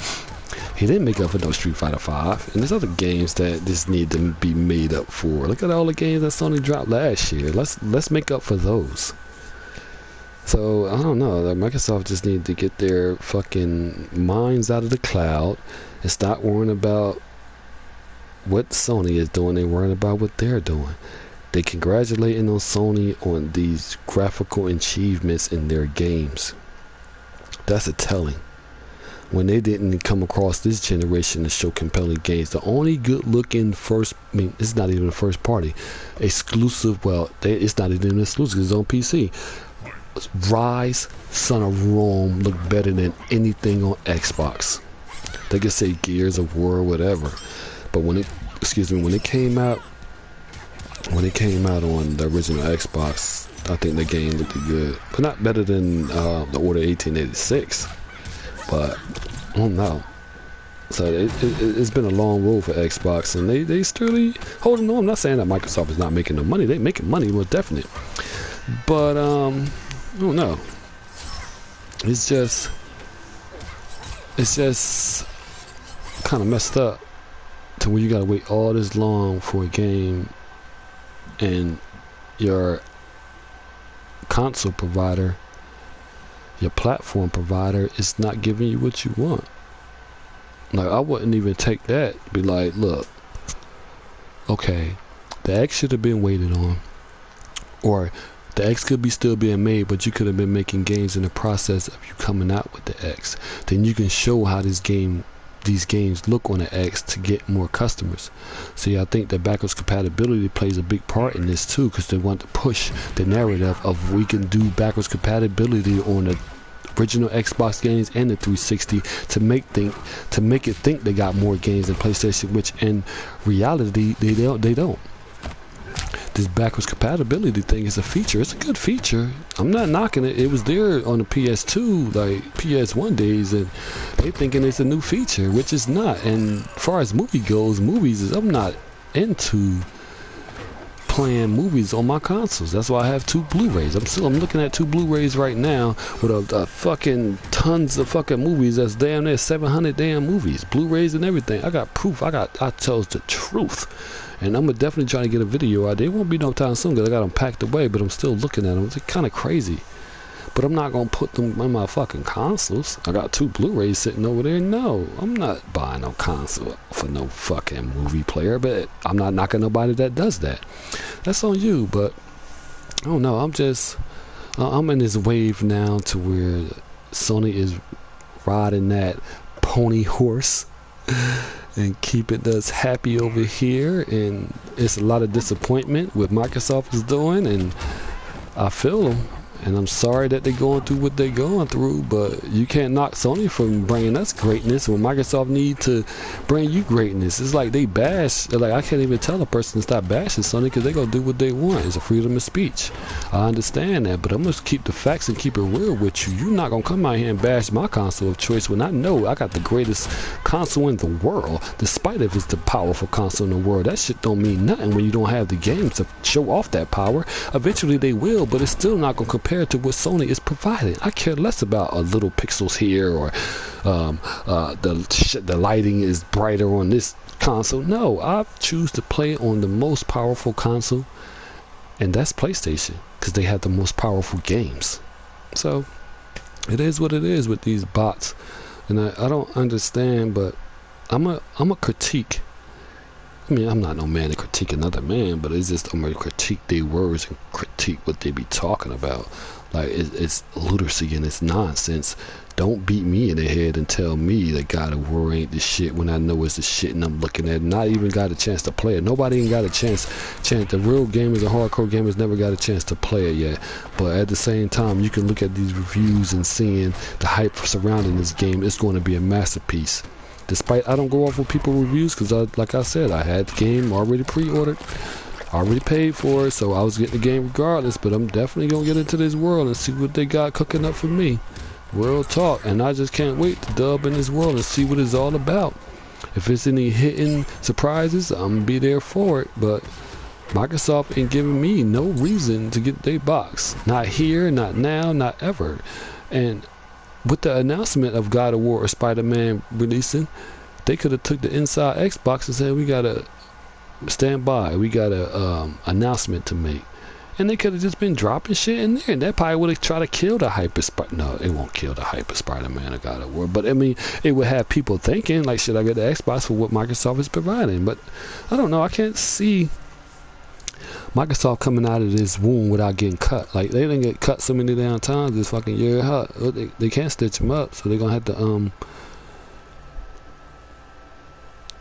he didn't make up for no Street Fighter 5. And there's other games that just need to be made up for. Look at all the games that Sony dropped last year. Let's make up for those. So I don't know. Microsoft just need to get their fucking minds out of the cloud and stop worrying about what Sony is doing. They're worrying about what they're doing. They congratulating on Sony on these graphical achievements in their games. That's a telling. When they didn't come across this generation to show compelling games. The only good looking it's not even a first party exclusive. Well, it's not even exclusive. It's on PC. Rise, Son of Rome look better than anything on Xbox. They could say Gears of War or whatever. But when it came out on the original Xbox, I think the game looked good, but not better than the Order 1886. But I don't know. So it's been a long road for Xbox, and they still holding on. I'm not saying that Microsoft is not making no money; they're making money, most definitely. But I don't know. It's just kind of messed up to where you gotta wait all this long for a game and your console provider, your platform provider is not giving you what you want. Like, I wouldn't even take that. Be like, look, okay, the X should have been waited on, or the X could be still being made, but you could have been making games in the process of you coming out with the X. Then you can show how these games look on the X to get more customers. See, I think that backwards compatibility plays a big part in this too, because they want to push the narrative of we can do backwards compatibility on the original Xbox games and the 360 to make it think they got more games than PlayStation, which in reality they don't. This backwards compatibility thing is a feature. It's a good feature. I'm not knocking it. It was there on the PS2, like PS1 days, and they thinking it's a new feature, which is not. And as far as movies, I'm not into playing movies on my consoles. That's why I have 2 Blu-rays. I'm looking at 2 Blu-rays right now with a fucking tons of fucking movies. That's damn near 700 damn movies, Blu-rays and everything. I got proof. I tells the truth. And I'm definitely trying to get a video out. There won't be no time soon because I got them packed away, but I'm still looking at them. It's kind of crazy. But I'm not going to put them on my fucking consoles. I got 2 Blu-rays sitting over there. No, I'm not buying no console for no fucking movie player. But I'm not knocking nobody that does that. That's on you. But I don't know. I'm in this wave now to where Sony is riding that pony horse and keeping us happy over here, and it's a lot of disappointment what Microsoft is doing, and I feel them, and I'm sorry that they're going through what they're going through, but you can't knock Sony from bringing us greatness when Microsoft need to bring you greatness. It's like they bash, like I can't even tell a person to stop bashing Sony because they're going to do what they want. It's a freedom of speech. I understand that, but I'm going to keep the facts and keep it real with you. You're not going to come out here and bash my console of choice when I know I got the greatest console in the world, despite if it's the powerful console in the world. That shit don't mean nothing when you don't have the games to show off that power. Eventually they will, but it's still not going to compare to what Sony is providing. I care less about a little pixels here or the lighting is brighter on this console. No, I choose to play on the most powerful console, and that's PlayStation, because they have the most powerful games. So it is what it is with these bots, and I don't understand, but I'm a critique I mean, I'm not no man to critique another man, but it's just I'm gonna critique their words and critique what they be talking about. Like it's literacy and it's nonsense. Don't beat me in the head and tell me that God of War ain't the shit when I know it's the shit and I'm looking at it. Not even got a chance to play it. Nobody ain't got a chance. The real gamers and hardcore gamers never got a chance to play it yet. But at the same time, you can look at these reviews and seeing the hype surrounding this game. It's going to be a masterpiece. Despite I don't go off with people reviews because, like I said, I had the game already pre-ordered. Already paid for it, so I was getting the game regardless. But I'm definitely going to get into this world and see what they got cooking up for me. World talk, and I just can't wait to dub in this world and see what it's all about. If it's any hidden surprises, I'm gonna be there for it. But Microsoft ain't giving me no reason to get their box. Not here, not now, not ever. And with the announcement of God of War or Spider-Man releasing, they could have took the inside Xbox and said, we gotta stand by, we got a announcement to make. And they could have just been dropping shit in there. And that probably would have tried to kill the hype of No, it won't kill the hype of Spider-Man or God of War. But, I mean, it would have people thinking, like, should I get the Xbox for what Microsoft is providing? But, I don't know. I can't see Microsoft coming out of this wound without getting cut. Like, they didn't get cut so many damn times this fucking year. They can't stitch them up. So they're going to have to,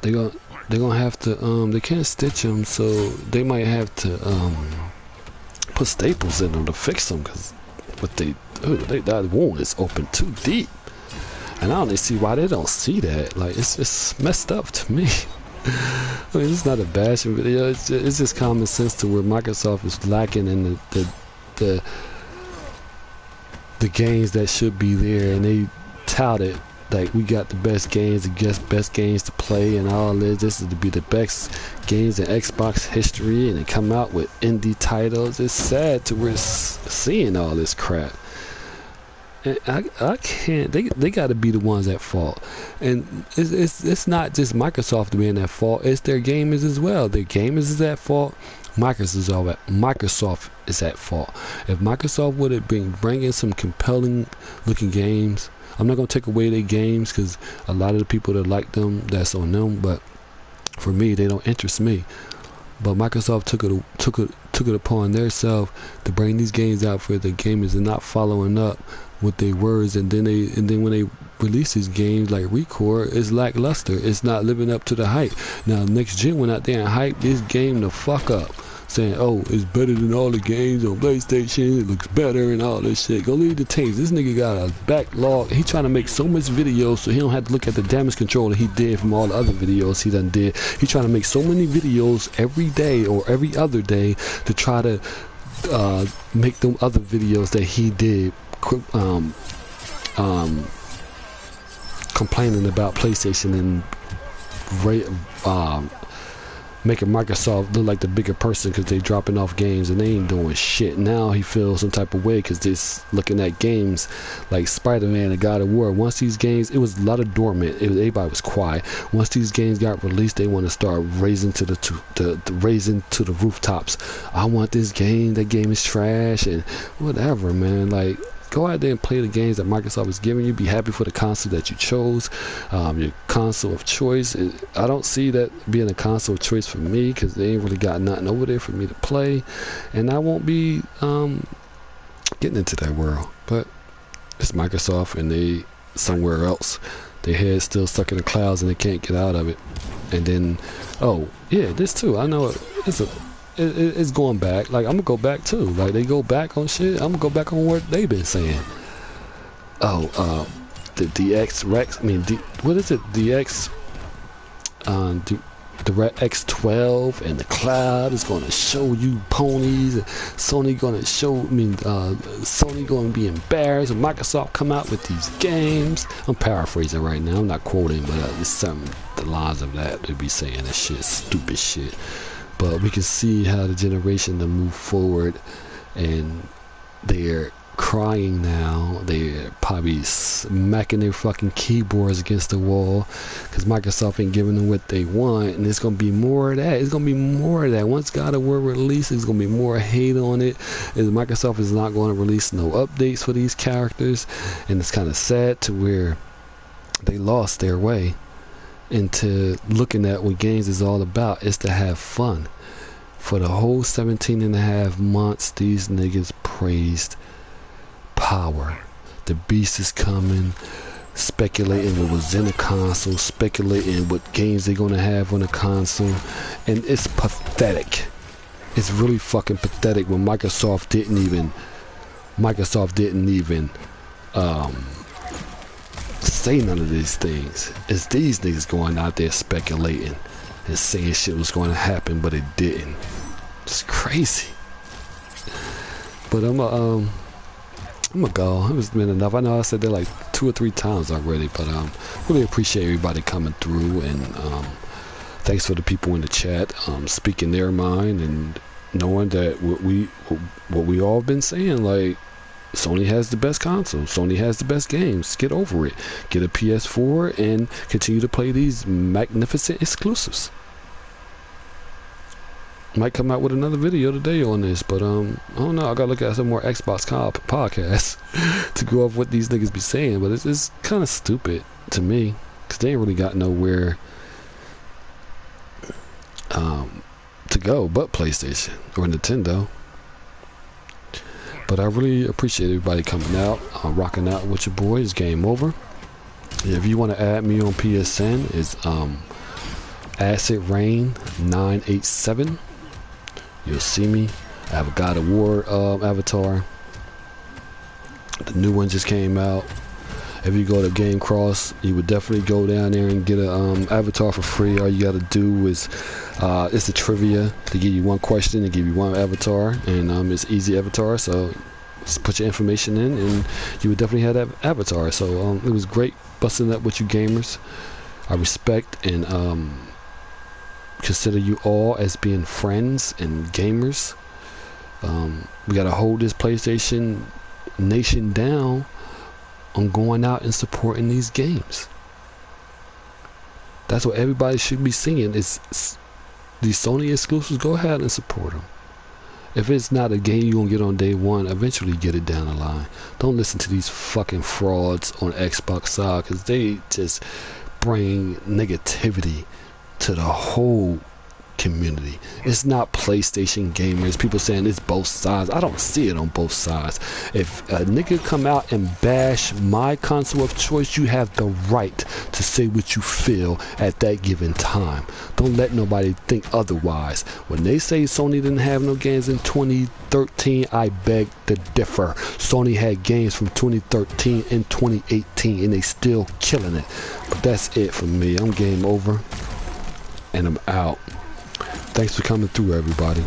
they're gonna have to, they can't stitch them. So they might have to, put staples in them to fix them, because what that wound is open too deep, and I don't see why they don't see that. Like it's messed up to me. I mean, it's not a bashing video. It's just common sense to where Microsoft is lacking in the games that should be there, and they tout it like we got the best games, the best games to play, and all this. This is to be the best games in Xbox history, and they come out with indie titles. It's sad to we're seeing all this crap. And I can't. They got to be the ones at fault, and it's not just Microsoft being at fault. It's their gamers as well. Their gamers is at fault. Microsoft is at fault. If Microsoft would have been bringing some compelling looking games. I'm not going to take away their games because a lot of the people that like them, that's on them. But for me, they don't interest me. But Microsoft took it upon themselves to bring these games out for the gamers and not following up with their words. And then when they release these games like Recore, it's lackluster. It's not living up to the hype. Now, next gen went out there and hyped this game the fuck up, saying, oh, it's better than all the games on PlayStation, it looks better and all this shit. Go leave the tapes. This nigga got a backlog. He trying to make so much videos so he don't have to look at the damage control that he did from all the other videos he done did. He trying to make so many videos every day or every other day to try to make them other videos that he did complaining about PlayStation and making Microsoft look like the bigger person because they dropping off games and they ain't doing shit. Now he feels some type of way because they're looking at games like Spider-Man and God of War. Once these games, it was a lot of dormant. Everybody was quiet. Once these games got released, they want to start raising to the rooftops. I want this game. That game is trash and whatever, man. Like, go out there and play the games that Microsoft is giving you. Be happy for the console that you chose, your console of choice. I don't see that being a console of choice for me because they ain't really got nothing over there for me to play, and I won't be getting into that world. But it's Microsoft, and they somewhere else. Their head's still stuck in the clouds, and they can't get out of it. And then, oh yeah, this too. I know it's going back. Like, I'm gonna go back too. Like, they go back on shit. I'm gonna go back on what they've been saying. Oh, the DX Rex. I mean, what is it? DX. The X12 and the cloud is gonna show you ponies. Sony gonna show. Sony gonna be embarrassed when Microsoft come out with these games. I'm paraphrasing right now. I'm not quoting, but it's some the lines of that they be saying that shit, stupid shit. But we can see how the generation to move forward, and they're crying now. They're probably smacking their fucking keyboards against the wall because Microsoft ain't giving them what they want, and it's gonna be more of that. It's gonna be more of that. Once God of War releases, there's gonna be more hate on it. And Microsoft is not going to release no updates for these characters, and it's kind of sad to where they lost their way. into looking at what games is all about. Is to have fun. For the whole 17 and a half months, these niggas praised power. The beast is coming, speculating what was in the console, speculating what games they're gonna have on the console, and it's pathetic. It's really fucking pathetic when Microsoft didn't even say none of these things. It's these niggas going out there speculating and saying shit was going to happen, but it didn't. It's crazy. But I'm gonna go. It's been enough. I know I said that like 2 or 3 times already, but really appreciate everybody coming through, and thanks for the people in the chat speaking their mind and knowing that what we all been saying, like, Sony has the best console, Sony has the best games. Get over it. Get a PS4 and continue to play these magnificent exclusives. Might come out with another video today on this, but I don't know. I gotta look at some more Xbox podcasts to go off what these niggas be saying, but it's kind of stupid to me, because they ain't really got nowhere to go but PlayStation or Nintendo. But I really appreciate everybody coming out, rocking out with your boy. It's Game Over. If you want to add me on PSN, it's Acid Rain 987. You'll see me. I have a God of War avatar. The new one just came out. If you go to Game Cross, you would definitely go down there and get a avatar for free. All you got to do is it's a trivia. They give you one question, they give you one avatar, and it's easy avatar. So just put your information in, and you would definitely have that avatar. So it was great busting up with you gamers. I respect and consider you all as being friends and gamers. We got to hold this PlayStation Nation down on going out and supporting these games. That's what everybody should be singing. Is these Sony exclusives. Go ahead and support them. If it's not a game you're gonna get on day one, eventually get it down the line. Don't listen to these fucking frauds on Xbox, because they just bring negativity to the whole community. It's not PlayStation gamers. People saying it's both sides. I don't see it on both sides. If a nigga come out and bash my console of choice, you have the right to say what you feel at that given time. Don't let nobody think otherwise. When they say Sony didn't have no games in 2013, I beg to differ. Sony had games from 2013 and 2018, and they still killing it. But that's it for me. I'm Game Over, and I'm out. Thanks for coming through, everybody.